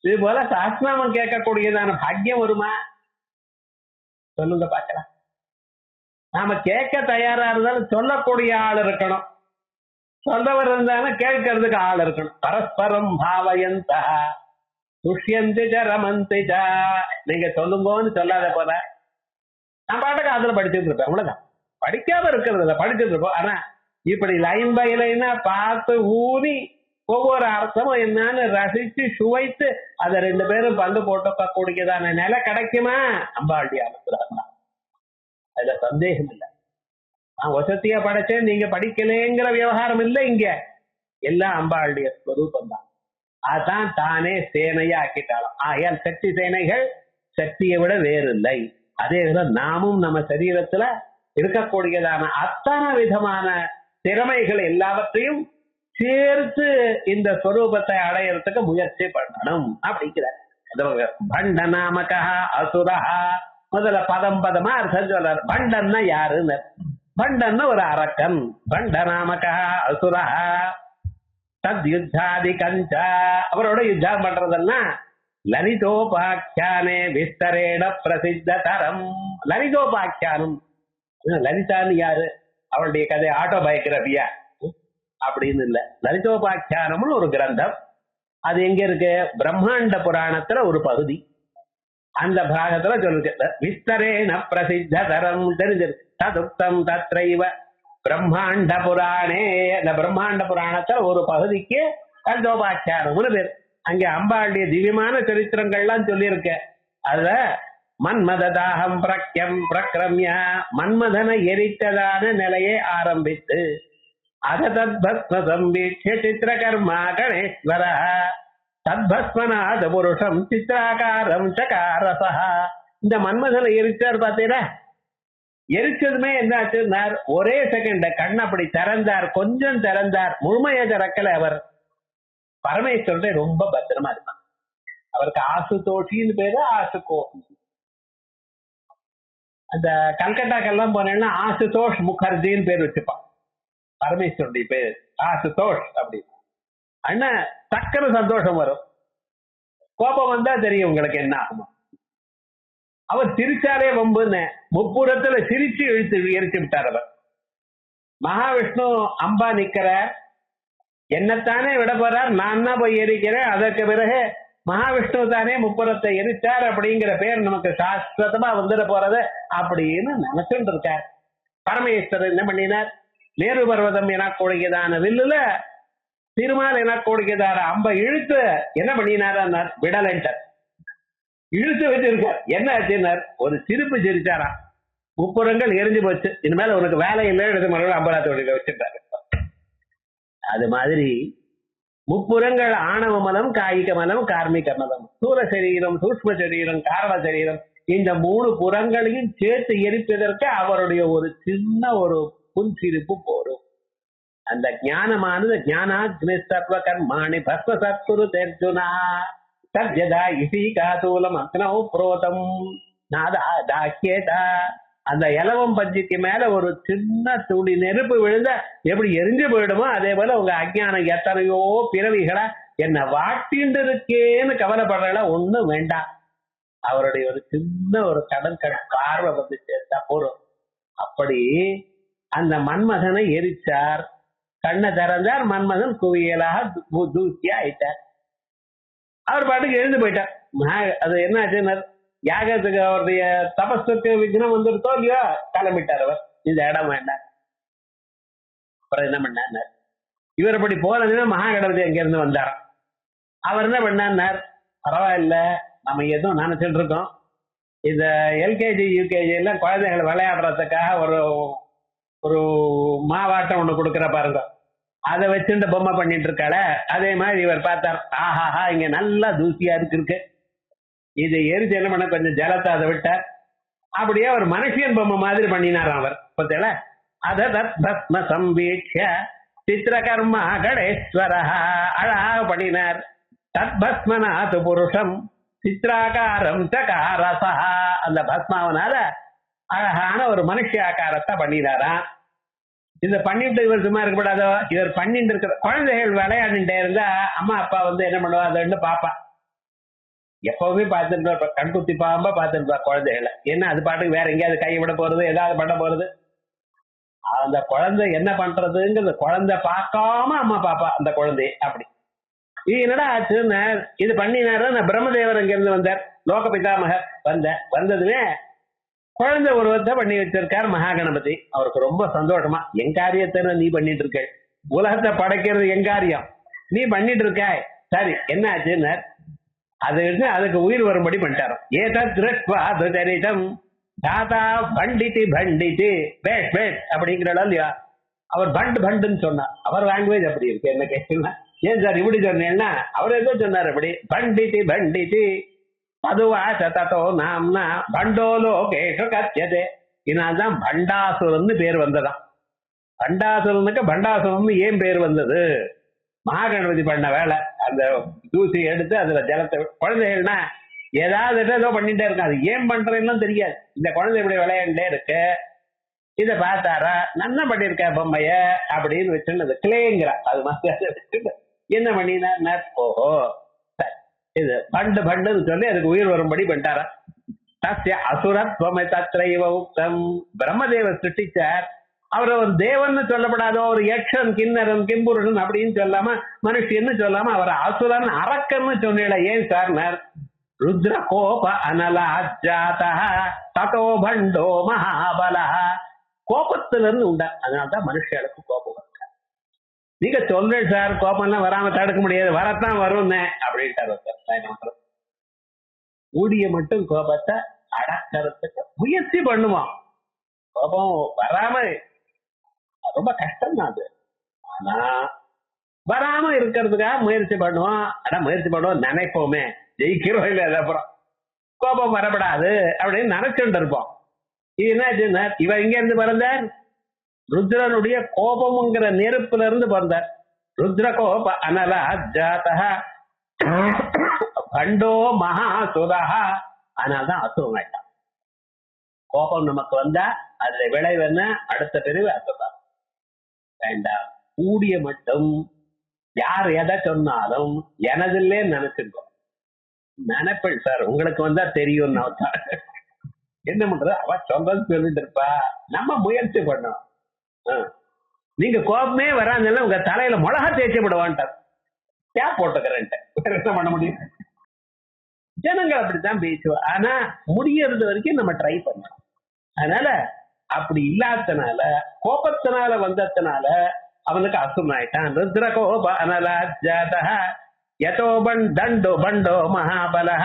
இது போல சாஸ்திராமம் கேட்கக்கூடியதான பாக்கியம் வருமா சொல்லுங்க பார்க்கலாம். நாம கேட்க தயாரா இருந்தாலும் சொல்லக்கூடிய ஆள் இருக்கணும், சொல்லவர் இருந்தாலும் கேட்கறதுக்கு ஆள் இருக்கணும். பரஸ்பரம் பாவயந்த துஷ்யந்தி ரமந்தி. நீங்க சொல்லுங்கன்னு சொல்லாத போல நான் பாட்டுக்கு அதுல படிச்சுட்டு இருப்பேன், அவ்வளவுதான். படிக்காம இருக்கிறது படிச்சுட்டு இருப்போம். ஆனா இப்படி லைன் பை லைனா பார்த்து ஊறி ஒவ்வொரு அர்த்தமும் என்னன்னு ரசிச்சு சுவைத்து அதை ரெண்டு பேரும் பந்து போட்டக்கூடியதான நிலை கிடைக்குமா? அம்பாளுடைய அனுப்புறாங்க, அதுல சந்தேகம் இல்லை. நான் வசதியா படைச்சேன் நீங்க படிக்கலேங்கிற விவகாரம் இல்லை. இங்க எல்லாம் அம்பாளுடைய ஸ்வரூபம் தான். அதான் தானே சேனையா ஆக்கிட்டாலும். ஆகையால் சக்தி சேனைகள் சக்தியை விட வேறு இல்லை. அதே வித நாமும் நம்ம சரீரத்துல இருக்கக்கூடியதான அத்தனை விதமான திறமைகள் எல்லாவற்றையும் சேர்த்து இந்த ஸ்வரூபத்தை அடையறதுக்கு முயற்சி பண்ணணும் அப்படிங்கிற பண்ட நாமகா அசுரா. முதல்ல பதம் பதமா அர்த்தம் சொல்றாரு. பண்டன்னா யாருன்னு, பண்டன்னா ஒரு அரக்கன். பண்ட நாமகா அசுரா தத் யுத்தாதி கஞ்சா. அவரோட யுத்தம் பண்றதுன்னா லலிதோபாக்கியானே விஸ்தரேட பிரசித்த தரம். லலிதோபாக்கியானம், லலிதான்னு யாரு? அவளுடைய கதை ஆட்டோபயோகிராபியா அப்படின்னு இல்ல. லலிதோபாக்கியானம்னு ஒரு கிரந்தம். அது எங்க இருக்கு? பிரம்மாண்ட புராணத்துல ஒரு பகுதி. அந்த பாகத்துல சொல்லிருக்கு விஸ்தரேன பிரசித்த தரம். தெரிஞ்சிருக்கு. ததுக்தம் தத்ரைவ பிரம்மாண்ட புராணே. அந்த பிரம்மாண்ட புராணத்துல ஒரு பகுதிக்கு லலிதோபாக்கியானம்னு பேர். அங்க அம்பாளுடைய திவ்யமான சரித்திரங்கள்லாம் சொல்லியிருக்க. அதுல மன்மததாகம் பிரக்யம் பிரக்ரம்ய, மன்மதனை எரித்ததான நிலையை ஆரம்பித்து அத தத்பஸ்ம சம்பீட்சிய சித்திரகர்மா கணேஸ்வர தத்பஸ்மநாத புருஷம் சித்திராகாரம் சகாரசா. இந்த மன்மதனை எரிச்சார் பார்த்தீங்களா? எரிச்சதுமே என்ன ஒரே செகண்ட் கண் அப்படி திறந்தார், கொஞ்சம் திறந்தார், முழுமையை திறக்கல. அவர் பரமேஸ்வரனை ரொம்ப பத்திரமா இருப்பார். அவருக்கு ஆசுதோஷின்னு பேரு, ஆசுகோஷி. அந்த கல்கட்டாக்கெல்லாம் போனேன்னா ஆசுதோஷ் முகர்ஜின்னு பேர் வச்சுப்பான். பரமேஸ்வருடைய பேர் ஆசுதோஷ் அப்படி. அண்ணா டக்குனு சந்தோஷம் வரும், கோபம் வந்தா தெரியும் உங்களுக்கு என்ன ஆகுமா. அவர் சிரிச்சாரே வம்புன்னு முப்புறத்துல சிரிச்சு இழுத்து எரிச்சு விட்டார் அவர். மகாவிஷ்ணு அம்பா நிக்கிறார், என்னத்தானே விட போறார், நான் தான் போய் எரிக்கிறேன். அதற்கு பிறகு மகாவிஷ்ணு தானே முப்புறத்தை எரிச்சார் அப்படிங்கிற பேர் நமக்கு சாஸ்வதமா வந்துட போறது அப்படின்னு நினைச்சுட்டு இருக்கார். பரமேஸ்வரர் என்ன பண்ணினார்? மேரு பர்வதம் எனக்கூடியதான வில்லுல திருமால் எனக்கூடியதான அம்ப இழுத்து என்ன பண்ணினார்? விடலன்ட்டார், இழுத்து வச்சிருக்கார். என்ன ஆச்சுன்னார்? ஒரு சிரிப்பு சிரிச்சாரா, முப்புறங்கள் எரிஞ்சு போச்சு, இனிமேல் உனக்கு வேலை இல்லை, எடுத்து மறுபடியும் அம்பலாத்தோட வச்சுட்டாரு. அது மாதிரி முப்புறங்கள் ஆணவ மலம், காய்க மலம், கார்மிக மலம், சூர சரீரம், சூக்ஷ்ம சரீரம், காரண சரீரம், இந்த 3 புறங்களையும் சேர்த்து எரிப்பதற்கு அவருடைய ஒரு சின்ன ஒரு புன்சிரிப்பு போரும். அந்த ஞானமானது ஞானாக்னி சர்வ கர்மாணி பஸ்வ சத்குரு தெர்ஜுனா தத்யதா இசி காதூலம் அக்னௌ புரோதம் நாதா தாக்கியதா. அந்த இலவம் பஞ்சுக்கு மேல ஒரு சின்ன துளி நெருப்பு விழுந்த எப்படி எரிஞ்சு போயிடுமோ அதே போல உங்க அஜ்ஞானம் எத்தனையோ பிறவிகளா என்ன வாட்டிண்டு இருக்கேன்னு கவலைப்படுறா ஒண்ணும் வேண்டாம். அவருடைய ஒரு சின்ன ஒரு கடன் பார்வை வந்து சேர்த்தா போறோம். அப்படி அந்த மன்மதனை எரிச்சார், கண்ணை திறந்தார், மன்மதன் குவியலாக தூக்கியா ஆயிட்டார். அவர் பாட்டுக்கு எழுந்து போயிட்டார். அது என்ன ஆச்சுன்னா யாகத்துக்கு அவருடைய தபஸுக்கு விக்னம் வந்துருத்தோ இல்லையோ கிளம்பிட்டார் அவர், இந்த இடம் வேண்டாம். அப்புறம் என்ன பண்ணார்? இவர் அப்படி போறதுன்னா மகா கணபதி அங்க இருந்து வந்தார். அவர் என்ன பண்ணார்? பரவாயில்ல, நம்ம எதுவும் நினைச்சிட்டு இருக்கோம், இந்த எல்கேஜி யூகேஜி எல்லாம் குழந்தைகள் விளையாடுறதுக்காக ஒரு ஒரு மாவாட்டம் ஒண்ணு கொடுக்குற பாருங்க, அதை வச்சுட்டு பொம்மை பண்ணிட்டு இருக்காள. அதே மாதிரி இவர் பார்த்தார், ஆஹாஹா இங்க நல்லா தூசியா இருக்கு, இது எரிச்சு என்ன பண்ண கொஞ்சம் ஜலத்தை அதை விட்டார். அப்படியே ஒரு மனுஷியன் பொம்மை மாதிரி பண்ணினார் அவர். பார்த்தல அத தத் பஸ்ம சம்பீட்ச சித்திரகர்மா கடேஸ்வர, அழகாக பண்ணினார். தத் பஸ்மநாத் புருஷம் சித்ராகாரம் சகாரசா, அந்த பஸ்மாவனால அழகான ஒரு மனுஷ ஆகாரத்தை பண்ணினாராம். இதை பண்ணிட்டு இவர் சும்மா இருக்கப்படாதோ, இவர் பண்ணிட்டு இருக்கிற குழந்தைகள் விளையாண்டுட்டே இருந்தா அம்மா அப்பா என்ன பண்ணுவாங்கன்னு பாப்பா. எப்பவுமே பார்த்துட்டு கண்குத்தி பாம்பா பார்த்துருப்பா குழந்தைகளை. என்ன அது பாட்டுக்கு வேற எங்கேயாவது கை விட போறது, ஏதாவது பண்ண போறது. அந்த குழந்தை என்ன பண்றதுங்கிறது குழந்தை பார்க்காம அம்மா பாப்பா அந்த குழந்தைய. அப்படி இது என்னடா ஆச்சுன்னு இது பண்ணினாரு. நான் பிரம்மதேவர் அங்க இருந்து வந்தார், லோக பிதாமகர் வந்ததுமே குழந்தை உருவத்தை பண்ணி வச்சிருக்கார் மகாகணபதி. அவருக்கு ரொம்ப சந்தோஷமா, என் காரியத்தை நீ பண்ணிட்டு இருக்க, உலகத்தை படைக்கிறது என் காரியம், நீ பண்ணிட்டு இருக்க, சரி என்ன ஆச்சுன்னு அது அதுக்கு உயிர் வரும்படி பண்ணிட்டாரோ. ஏதம் தாத்தா பண்டிட்டு பண்டிட்டு பேட் பேட் அப்படிங்கிறா இல்லையா, அவர் பண்டு பண்டுன்னு சொன்னார். அவர் லாங்குவேஜ் அப்படி இருக்கு. என்ன கேட்டீங்கன்னா, ஏன் சார் இப்படி சொன்னேன்னா, அவர் ஏதோ சொன்னார் அப்படி பண்டிட்டு பண்டிட்டு பதுவா சதோ நாம்னா பண்டோலோ கேஷ கத்தியதே. இதனால்தான் பண்டாசுரன்னு பேர் வந்ததாம். பண்டாசுரனுக்கு பண்டாசுரன் ஏன் பேர் வந்தது, மகாகணபதி பண்ண வேலை. அந்த தூசி எடுத்து அதுல ஜலத்தை, குழந்தைகள்னா ஏதாவது ஏதோ பண்ணிட்டே இருக்கும், அது ஏன் பண்றதுன்னு தெரியாது. இந்த குழந்தை இப்படி விளையாண்டே இருக்கு, இதை பார்த்தாரா நன்னா பண்ணிருக்க பொம்மைய அப்படின்னு வச்சுன்னு கிளேங்கிறா. அது மாதிரி என்ன பண்ணினா, ஓஹோ இது பண்டு பண்டுன்னு சொல்லி அதுக்கு உயிர் வரும்படி பண்ணிட்டாரா. தஸ்ய அசுரத்வமை தத்ரைவ உக்தம், பிரம்மதேவர் சிருஷ்டிச்சார். அவர் ஒரு தேவன் சொல்லப்படாதோ, ஒரு யக்ஷன் கிண்ணரன் கிம்புருடன் அப்படின்னு சொல்லாம, மனுஷன்னு சொல்லாம அவர் அசுரன் அரக்கன்னு சொன்னீங்கள. ஏன் சார், ருத்ர கோப அனலாஜாதா ததோ பண்டோ மகாபலா, கோபத்திலிருந்து உண்டா, அதனால்தான் மனுஷனுக்கு கோபம். நீங்க சொல்றேன் சார், கோபம்லாம் வராம தடுக்க முடியாது, வரத்தான் வரும் அப்படின்ட்டு கூடிய மட்டும் கோபத்தை அடக்கிறதுக்கு முயற்சி பண்ணுவோம். கோபம் வராம ரொம்ப கஷ்டம் தான் அது. ஆனா வராம இருக்கிறதுக்காக முயற்சி பண்ணுவோம். முயற்சி பண்ணுவோம், நினைப்போமே ஜெயிக்கிறோம் இல்ல, அப்புறம் கோபம் வரப்படாது அப்படின்னு நினைச்சுட்டு இருப்போம். இது என்ன, இவ இங்க இருந்து பிறந்தார், ருத்ரனுடைய கோபம்ங்கிற நெருப்புல இருந்து பிறந்தார். ருத்ர கோப அனலா ஜாதா பண்டோ மகாசுரா, அதனால்தான் அசுரம் ஆயிட்டான். கோபம் நமக்கு வந்தா அதுல விளைவு என்ன, அடுத்த பிரிவு அசுரம். வேண்டாம், கூடிய மட்டும் யார் எதை சொன்னாலும் எனதில்லே நினைச்சிருக்கோம். நினைப்பேன் சார், உங்களுக்கு வந்தா தெரியும். என்ன பண்றது, அவ சொல்றது சொல்லிட்டு இருப்பா, நம்ம முயற்சி பண்ணோம். நீங்க கோபமே வராதுன்னா உங்க தலையில மிளகா தேய்ச்சி விடுவான்ட்டார், டேப் போட்டுக்கிறேன்ட்டு. என்ன பண்ண முடியும், ஜனங்கள் அப்படித்தான் பேசுவா. ஆனா முடியறது வரைக்கும் நம்ம ட்ரை பண்ணணும். அதனால அப்படி இல்லாதனால, கோபத்தினால வந்ததுனால அவனுக்கு அசுரன் ஆயிட்டான். ருத்ர கோப அனலாஜாதா யதோ தண்டோ பண்டோ மகாபலஹ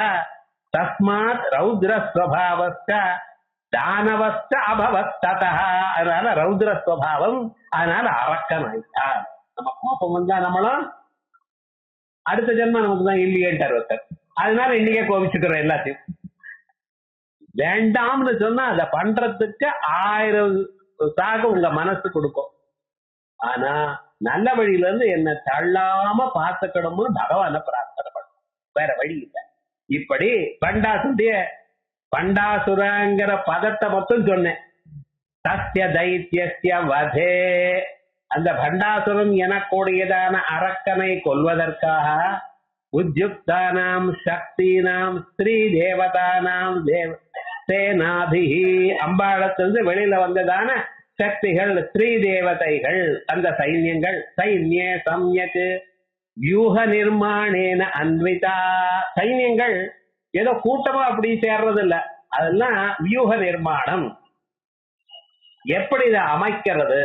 தஸ்மாத் ரௌத்ர ஸ்வபாவஸ்ய தானவஸ்த அபவத் ததஹ, அதனால ரௌத்ர ஸ்வபாவம், அதனால அரக்கன் ஆயிட்டான். நம்ம கோபம் வந்தா நம்மளும் அடுத்த ஜென்மம் நமக்கு தான் இல்லையேன்ட்டார் ஒருத்தர். அதனால இன்னைக்கே கோபிச்சுக்கிறோம் எல்லாத்தையும். வேண்டாம்னு சொன்னா அதை பண்றதுக்கு 1000 சாக உங்க மனசு கொடுக்கும். ஆனா நல்ல வழியில இருந்து என்ன தள்ளாம பார்த்துக்கணும்னு பகவான பிரார்த்தனை பண்ணும், வேற வழி இல்லை. இப்படி பண்டாசுரங்கிற பதத்தை மட்டும் சொன்னேன். சத்ய தைத்திய வதே, அந்த பண்டாசுரன் எனக்கூடியதான அரக்கனை கொல்வதற்காக உத்யுக்தானாம் சக்தினாம் ஸ்ரீ தேவதானாம் சேனாபிஹி, அம்பாளத்திலிருந்து வெளியில வந்ததான சக்திகள், ஸ்ரீ தேவதைகள், அந்த சைன்யங்கள், சைன்ய சம்யக் வியூக நிர்மாணேன அன்விதா, சைன்யங்கள் ஏதோ கூட்டமா அப்படி சேர்றது இல்ல, அதெல்லாம் வியூக நிர்மாணம். எப்படி இதை அமைக்கிறது,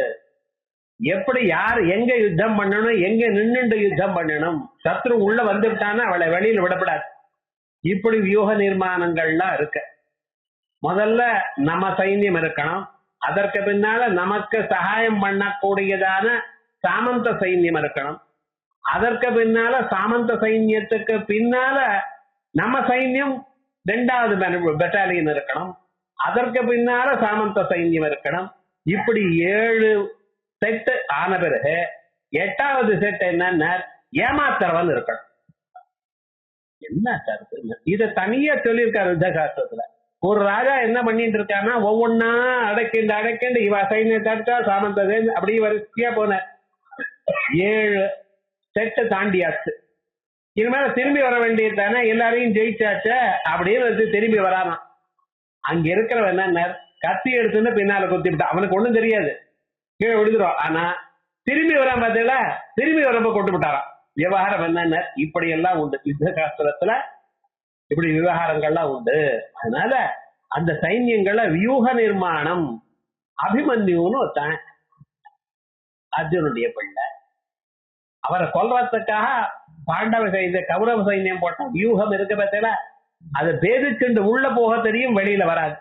எப்படி யார் எங்க யுத்தம் பண்ணணும், எங்க நின்னுண்டு யுத்தம் பண்ணணும், சத்ரு உள்ள வந்துட்டான்னா அவளை வெளியில விடப்படாது. இப்படி வியூக நிர்மாணங்கள்லாம் இருக்கு. முதல்ல நம்ம சைன்யம் இருக்கணும், அதற்கு பின்னால நமக்கு சகாயம் பண்ணக்கூடியதான சாமந்த சைன்யம் இருக்கணும். அதற்கு பின்னால சாமந்த சைன்யத்துக்கு பின்னால நம்ம சைன்யம் 2வது பெட்டாலியன் இருக்கணும். அதற்கு பின்னால சாமந்த சைன்யம் இருக்கணும். இப்படி 7 செட் ஆன பிறகு 8வது செட் என்னன்னா ஏமாத்துறவன் இருக்கணும். என்ன கருத்து? இத தனியா சொல்லியிருக்காரு யுத்த சாஸ்திரத்துல. ஒரு ராஜா என்ன பண்ணிட்டு இருக்கான்னா ஒவ்வொன்னா அடைக்கிண்டு இவ சைன்யத்தை அடிச்சா சாமந்த அப்படி வரிசையா போன 7 செட்டு தாண்டியாச்சு. இனிமேல திரும்பி வர வேண்டியது தானே, எல்லாரையும் ஜெயிச்சாச்ச அப்படின்னு திரும்பி வரானாம். அங்க இருக்கிறவன் என்ன கத்தி எடுத்துன்னு பின்னால குத்திவிட்டான். அவனுக்கு ஒண்ணும் தெரியாது, கீழே விழுதுரும். ஆனா திரும்பி வரான் பார்த்தீங்களா, திரும்பி வரப்ப கொண்டு விட்டாராம். விவகாரம் என்னென்ன இப்படி எல்லாம் உண்டு யுத்த சாஸ்திரத்துல, இப்படி விவகாரங்கள்லாம் உண்டு. அதனால அந்த சைன்யங்கள வியூக நிர்மாணம் அபிமன்யுன்னு ஒருத்தன் அர்ஜுனுடைய பிள்ளை. அவரை கொல்றதுக்காக பாண்டவ சைன்யம் கௌரவ சைன்யம் போட்ட வியூகம் இருக்கு பார்த்தீங்களா, அதை பேதிச்சுண்டு உள்ள போக தெரியும், வெளியில வராது.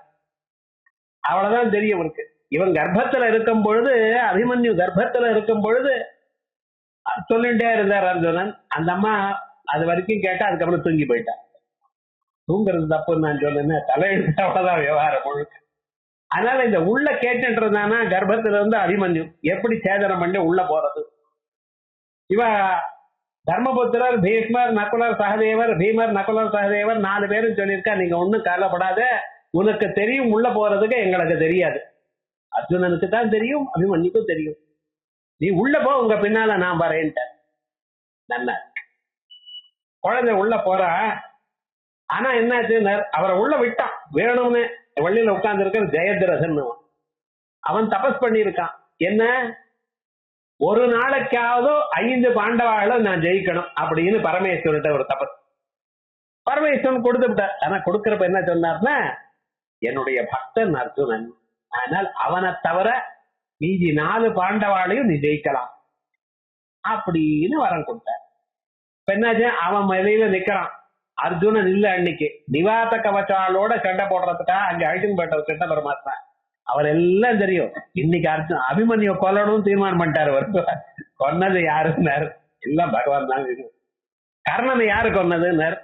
அவ்வளவுதான் தெரியும் இவருக்கு. இவன் கர்ப்பத்துல இருக்கும் பொழுது, அபிமன்யு கர்ப்பத்துல இருக்கும் பொழுது சொல்லிட்டே இருந்தார் அர்ஜுனன். அந்த அம்மா அது வரைக்கும் கேட்டா அதுக்கப்புறம் தூங்கி போயிட்டான். தூங்குறது தப்புன்னு நான் சொன்னேன், தலையெழுத்து அவ்வளவுதான் விவகாரம் முழுக்க. அதனால இந்த உள்ள கேட்டுன்றதானா கர்ப்பத்துல இருந்து அபிமன்யு எப்படி சேதனம் பண்ணி உள்ள போறது. இவ தர்மபுத்திரர், பீஷ்மர், நகுலர், சகதேவர், பீமர், நகுலர், சகதேவர் 4 பேரும் சொல்லியிருக்கா, நீங்க ஒண்ணும் கவலைப்படாத, உனக்கு தெரியும் உள்ள போறதுக்கு, எங்களுக்கு தெரியாது. அர்ஜுனனுக்கு தான் தெரியும், அபிமன்யுக்கும் தெரியும். நீ உள்ள போ, உங்க பின்னால நான் வரேன்ட்ட. நல்லா குழந்தை உள்ள போறா. ஆனா என்னாச்சு, அவரை உள்ள விட்டான் வேணும்னு. வள்ளியில உட்கார்ந்து இருக்கிற ஜெயத்ரதன் அவன் தபஸ் பண்ணியிருக்கான். என்ன, ஒரு நாளைக்காவது 5 பாண்டவாளை நான் ஜெயிக்கணும் அப்படின்னு பரமேஸ்வரன் ஒரு தபஸ். பரமேஸ்வரன் கொடுத்து விட்டார். ஆனா கொடுக்கறப்ப என்ன சொன்னார்னா, என்னுடைய பக்தன் அர்ஜுனன், ஆனால் அவனை தவிர மீதி 4 பாண்டவாளையும் நீ ஜெயிக்கலாம் அப்படின்னு வரம் கொடுத்தார். என்னாச்சு, அவன் வெளியில நிக்கிறான். அர்ஜுனன் இல்ல அன்னைக்கு, நிவாத கவச்சாலோட சண்டை போடுறதுக்கா அங்க அழிச்சுன்னு போயிட்ட கிருஷ்ண பரமாத்மா. அவர் எல்லாம் தெரியும். இன்னைக்கு அபிமன்யு கொல்லணும்னு தீர்மானம் பண்ணிட்டாரு. கொன்னது யாருன்னாரு, எல்லாம் பகவான் தான். கர்ணனை யாரு கொன்னதுன்னார்,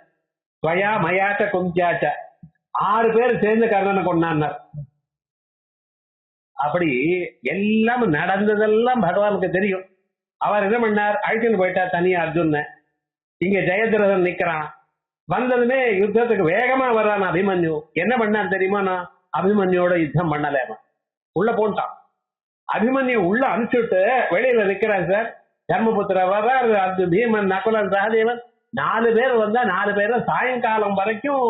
ஸ்வயா மயாச்ச குஞ்சாச்ச 6 பேர் சேர்ந்து கர்ணனை கொண்டான்னார். அப்படி எல்லாம் நடந்ததெல்லாம் பகவானுக்கு தெரியும். அவர் என்ன பண்ணார், அழிச்சுன்னு போயிட்டார் தனியா அர்ஜுன. இங்க ஜெயத்ரதன் நிக்கிறான். வந்ததுமே யுத்தத்துக்கு வேகமா வர்றான் அபிமன்யு. என்ன பண்ணார் தெரியுமா, நான் அபிமன்யோட யுத்தம் பண்ணலாமா, உள்ள போட்டான். அபிமன்யு உள்ள அனுப்பிச்சுட்டு வெளியில நிக்கிறான். சார் தர்மபுத்திர வர்றார், அது பீமன், நகுலன், சகதேவன் 4 பேர் வந்தா 4 பேரும் சாயங்காலம் வரைக்கும்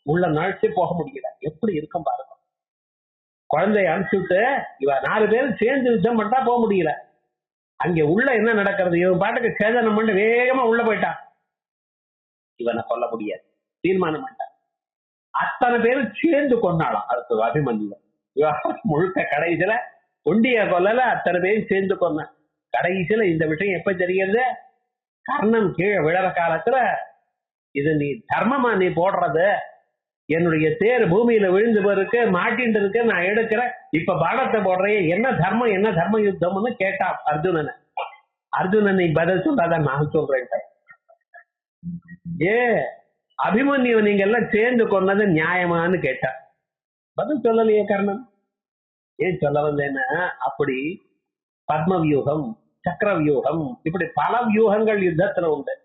உள்ள நழைச்சு போக முடியல. எப்படி இருக்கும் பாருங்க. குழந்தைய அனுப்பிச்சுட்டு இவ 4 பேரும் சேர்ந்து யுத்தம் பண்ணா போக முடியல. அங்க உள்ள என்ன நடக்கிறது, இவன் பாட்டுக்கு சேதனம் பண்ணி வேகமா உள்ள போயிட்டான். இவனை கொல்ல முடியாது தீர்மானம் பண்ணிட்டான். அத்தனை பேரும் சேர்ந்து கொண்டாலாம் அடுத்து அபிமன்யு. முழுக்க கடைசியில ஒண்டிய கொல்லல, அத்தனை பேரும் சேர்ந்து கொண்டான். கடைசியில இந்த விஷயம் எப்ப தெரிகிறது, கர்ணன் கீழே விழற காலத்துல, இது நீ தர்மமா நீ போடுறது, என்னுடைய தேர் பூமியில விழுந்து போருக்கு மாட்டின்னு இருக்கு, நான் எடுக்கிறேன், இப்ப பாடத்தை போடுறேன், என்ன தர்மம் என்ன தர்ம யுத்தம்னு கேட்டான் அர்ஜுனனை. அர்ஜுனன் நீ பதில் சொல்லாத, நான் சொல்றேன். ஏ அபிமன்யு நீங்க எல்லாம் சேர்ந்து கொண்டது நியாயமானு கேட்டா. பதில் சொல்லலையே கர்ணன். ஏன் சொல்ல வந்தேன்னா, அப்படி பத்ம வியூகம், சக்கர வியூகம், இப்படி பல வியூகங்கள் யுத்தத்துல உண்டு.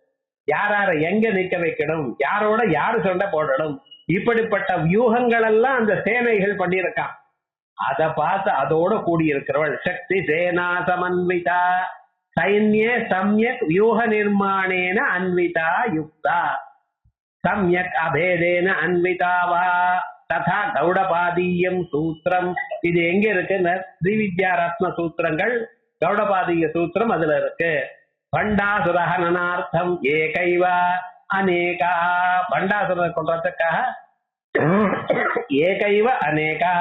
யார எங்க நிக்க வைக்கணும், யாரோட யாரு சண்டை போடணும், இப்படிப்பட்ட வியூகங்கள் எல்லாம் அந்த சேனைகள் பண்ணியிருக்கான். அதை பார்த்து அதோட கூடியிருக்கிறவள் சக்தி சேனா சமன்விதா சைன்ய சம்யக் வியூக நிர்மாணேன அன்விதா யுக்தா சம்யக் அபேதேன அன்விதாவா ததா கௌடபாதீயம் சூத்திரம். இது எங்க இருக்குன்னு ஸ்ரீவித்யா ரத்ன சூத்திரங்கள், கௌடபாதீய சூத்திரம் அதுல இருக்கு. பண்டாசுரஹனனார்த்தம் ஏகைவா அநேகா, பண்டாசுரனை கொள்றதுக்காக ஏகைவ அநேகா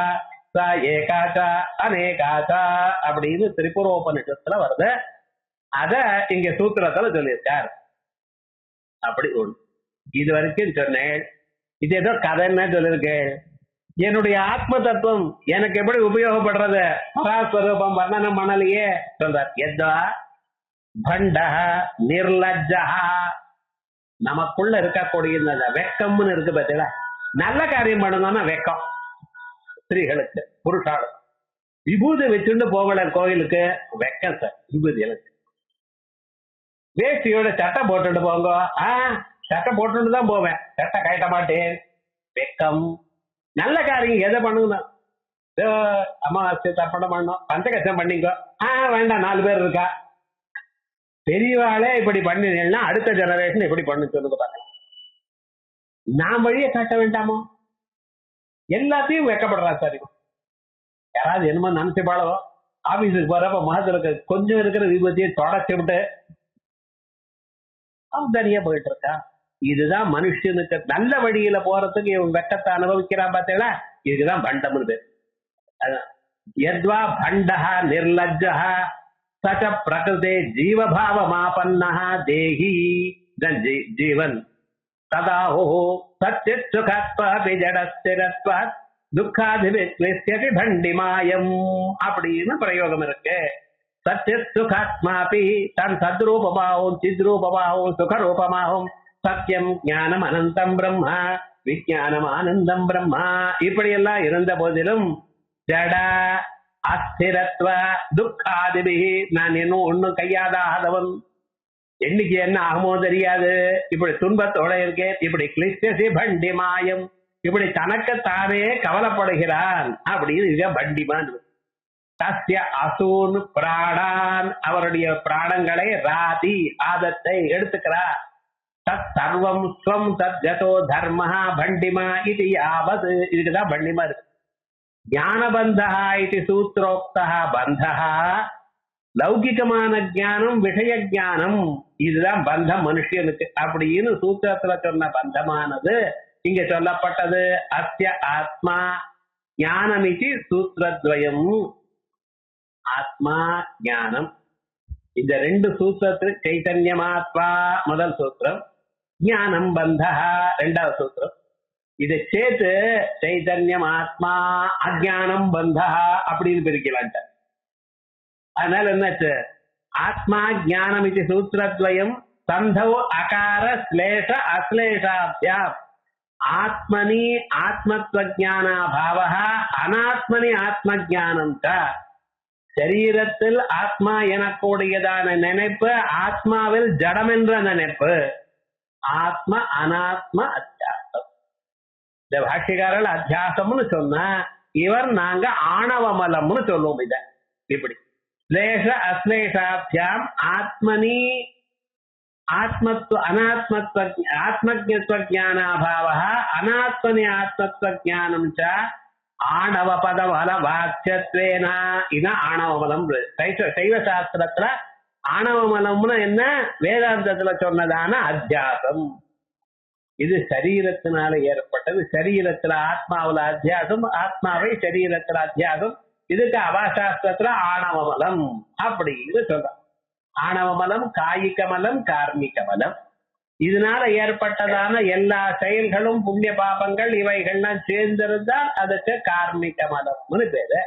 ச ஏகாச்சா அநேகாச்சா அப்படின்னு திரிபுரோபனிஷத்துல வருது. அத இங்க சூத்திரத்துல சொல்லியிருக்கார். அப்படி ஒண்ணு இது வரைக்கும் சொன்னேன். இது ஏதோ கதைன்னு சொல்லியிருக்கேன். என்னுடைய ஆத்ம தத்துவம் எனக்கு எப்படி உபயோகப்படுறது, பராஸ்வரூபம் வர்ணனம் பண்ணலையே சொல்றார். எதா பண்டஹ நிர்லஜ்ஜஹ. நமக்குள்ள இருக்கக்கூடிய இந்த வெக்கம்னு இருக்கு பார்த்தீங்களா, நல்ல காரியம் பண்ணணும்னா வெக்கம். ஸ்திரீகளுக்கு புருஷாளுக்கு விபூதி வச்சுட்டு போகல கோயிலுக்கு, வெக்கம் சார் விபூதி எனக்கு. வேஷ்டியோட சட்டை போட்டுட்டு போங்க, சட்டை போட்டுட்டு தான் போவேன், சட்டை கட்ட மாட்டேன், வெக்கம். நல்ல காரியம் எதை பண்ணுங்க, அமாவாசை தர்ப்பணம் பண்ணோம், பஞ்சகச்சம் பண்ணிக்கோ, வேண்டாம் 4 பேர் இருக்கா, பெரியவாளே இப்படி பண்ணினா அடுத்த ஜெனரேஷன் இப்படி பண்ணு சொல்லுங்க பாக்கலாம். நான் வழியை காட்ட வேண்டாமோ? எல்லாத்தையும் வெக்கப்படுறா சார். யாராவது என்னமோ நினைச்சுப்பாளோ, ஆபீஸுக்கு போறப்ப முகத்துல கொஞ்சம் இருக்கிற விபத்தியை தொடச்சு விட்டு அவன் தனியா போயிட்டு இருக்கா. இதுதான் மனுஷனுக்கு நல்ல வழியில போறதுக்கு இவன் வெக்கத்தை அனுபவிக்கிறான் பார்த்தீங்களா, இதுக்குதான் பண்டம்னு பேர். யத்வா பண்டஹ நிர்லஜ்ஜஹ சச்ச பிரகிருதே ஜீவபாவமாபன்னஹ தேஹி ஜீவன் ததாஹோ சத்யத் சுகாத்வாபி ஜடஸ்திரத்வாத் துக்காதிவித்வேஸ்யபி பண்டிமாயம் அப்படின்னு பிரயோகம் இருக்கு. சத்யத் சுகாத்மாபி தன் சத்ரூபமாகவும் சித்ரூபமாகவும் சுகரூபமாகவும் சத்தியம் ஞானம் அனந்தம் பிரம்மா விஜயானம் ஆனந்தம் பிரம்மா இப்படி எல்லாம் இருந்த போதிலும் ஜட அஸ்திரத்வ துக்காதிபி, நான் இன்னும் ஒன்னும் கையாதாதவன், என்னைக்கு என்ன ஆகுமோ தெரியாது, இப்படி துன்பத்தோட இருக்கேன், இப்படி கிளிஷ்டசி பண்டிமாயம், இப்படி தனக்குத்தானே கவலைப்படுகிறான் அப்படின்னு பண்டிமான். தஸ்ய அசூன் பிராணான், அவருடைய பிராணங்களை ராதி ஆதத்தை எடுத்துக்கிறார். தத் சர்வம் ஸ்வம் தத் ஜதோ தர்மஹா பண்டிமா இது யாவது, இதுக்குதான் பண்டிமா இருக்கு. ஞானபந்தா இது சூத்ரோக்தா பந்தா, லௌகிகமான ஞானம் விஷய ஞானம், இதுதான் பந்தம் மனுஷனுக்கு அப்படின்னு சூத்திரத்துல சொன்ன பந்தமானது இங்க சொல்லப்பட்டது. அஸ்ய ஆத்மா ஞானமிதி சூத்திரத்வயம். ஆத்மா ஞானம், இந்த 2 சூத்திரத்துக்கு சைத்தன்யமாத்மா முதல் சூத்திரம், ஞானம் பந்தா 2வது சூத்திரம். இதை சேர்த்து சைத்தன்யம் ஆத்மா அஜானம் பந்தா அப்படின்னு பிரிக்கலான்ட்ட. அதனால என்னாச்சு, ஆத்மா ஞானம் இது சூத்திரத்வயம் சந்தௌ அகார ஸ்லேஷ அஸ்லேஷாபியாம். ஆத்மனி ஆத்மத்வஜானாபாவ அனாத்மனி ஆத்மஜானம். சரீரத்தில் ஆத்மா எனக்கூடியதான நினைப்பு, ஆத்மாவில் ஜடம் என்ற நினைப்பு, ஆத்ம அனாத்ம அத்தியாசம். இந்த பாஷ்யக்காரர்கள் அத்தியாசம்னு சொன்னா, இவர் நாங்க ஆணவமலம்னு சொல்லுவோம். இத இப்படி ஸ்லேஷ அஸ்லேஷாபியாம் ஆத்மனி ஆத்மத்வ அனாத்மத்வ ஆத்மஜத்வஜானாபாவ அனாத்மனி ஆத்மத்வஜானம் ச ஆணவ பதவல வாக்கியத்வேனா. இதான் ஆணவமலம். சைவ சாஸ்திரத்துல ஆணவமலம்னு என்ன, வேதாந்தத்துல சொன்னதான அத்தியாசம். இது சரீரத்தினால ஏற்பட்டது. சரீரத்துல ஆத்மாவில அத்தியாசம், ஆத்மாவை சரீரத்துல அத்தியாசம். இதுக்கு அவாசாஸ்திரத்துல ஆணவமலம் அப்படின்னு சொல்றாங்க. ஆணவமலம் காயிக மலம் கார்மிக மலம். இதனால ஏற்பட்டதான எல்லா செயல்களும் புண்ணிய பாபங்கள் இவைகள்லாம் சேர்ந்திருந்தால் அதுக்கு கார்மிக மலம்னு பேரு.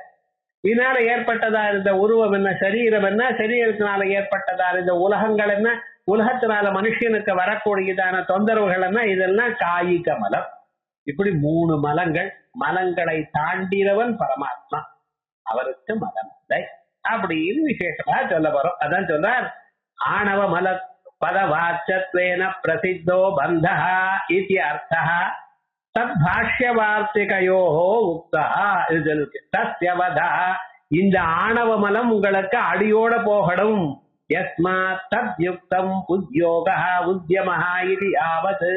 இதனால ஏற்பட்டதா இருந்த உருவம் என்ன, சரீரம் என்ன, சரீரத்தினால ஏற்பட்டதா இருந்த உலகங்கள் என்ன, உலகத்தினால மனுஷனுக்கு வரக்கூடியதான தொந்தரவுகள் என்ன, இதெல்லாம் காயிக மலம். இப்படி 3 மலங்கள். மலங்களை தாண்டினவன் பரமாத்மா, அவருக்கு மலம் இல்லை அப்படின்னு விசேஷமா சொல்ல போறோம். அதான் சொல்றார், ஆணவ மல பதவாச்சத்வேன பிரசித்தோ பந்தா இதி அர்த்தः தத் பாஷ்யவார்த்திகயோஹோ உக்தா. இது சொல்லுது தஸ்யவதா, இந்த ஆணவ மலம் உங்களுக்கு அடியோட போகணும். யஸ்மாத் தத் யுக்தம் உத்யோகா உத்யமஹா இது யாவது.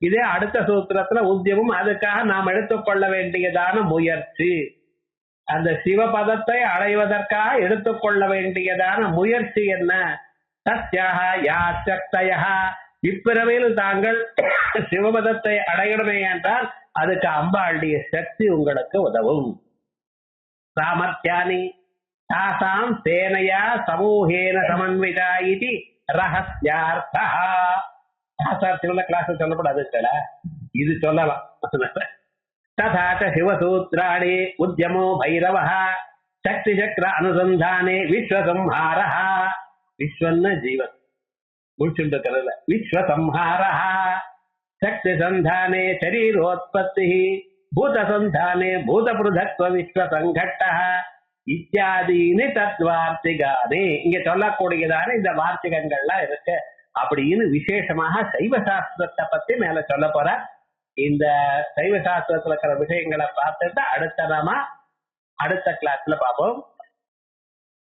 இதே அடுத்த சூத்திரத்துல உத்யமம், அதுக்காக நாம் எடுத்துக்கொள்ள வேண்டியதான முயற்சி, அந்த சிவபதத்தை அடைவதற்காக எடுத்துக்கொள்ள வேண்டியதான முயற்சி என்ன. தஸ்யாக யா சக்தயா, இப்பிறவையில் தாங்கள் சிவபதத்தை அடையணுமே என்றால் அதுக்கு அம்பாளுடைய சக்தி உங்களுக்கு உதவும். சாமர்த்தியானி தாசாம் சேனையா சமூகேன சமன்விதா இது ரகசியார்த்தா. சாஸ்திரத்துல கிளாஸ் சொல்லப்படாது, இது சொல்லலாம். ததாச்ச சிவசூத்ராணி உத்யமோ பைரவ சக்தி சக்கர அனுசந்தானே விஸ்வசம்ஹாரஹ. விஸ்வன்னு ஜீவன் முடிச்சுட்டு இருக்கிறதுல விஸ்வசம்ஹாரா சக்தி சந்தானே சரீரோத்பத்தி பூத சந்தானே பூத பிருதத்வ விஸ்வ சங்கட்ட இத்தியாதீனி தத்வார்த்திகானே இங்க சொல்லக்கூடியதான இந்த வார்த்திகங்கள்லாம் இருக்கு அப்படின்னு விசேஷமாக சைவ சாஸ்திரத்தை பத்தி மேல சொல்ல போற. இந்த சைவ சாஸ்திரத்துல இருக்கிற விஷயங்களை பார்த்துட்டு அடுத்த கிளாஸ்ல பார்ப்போம்.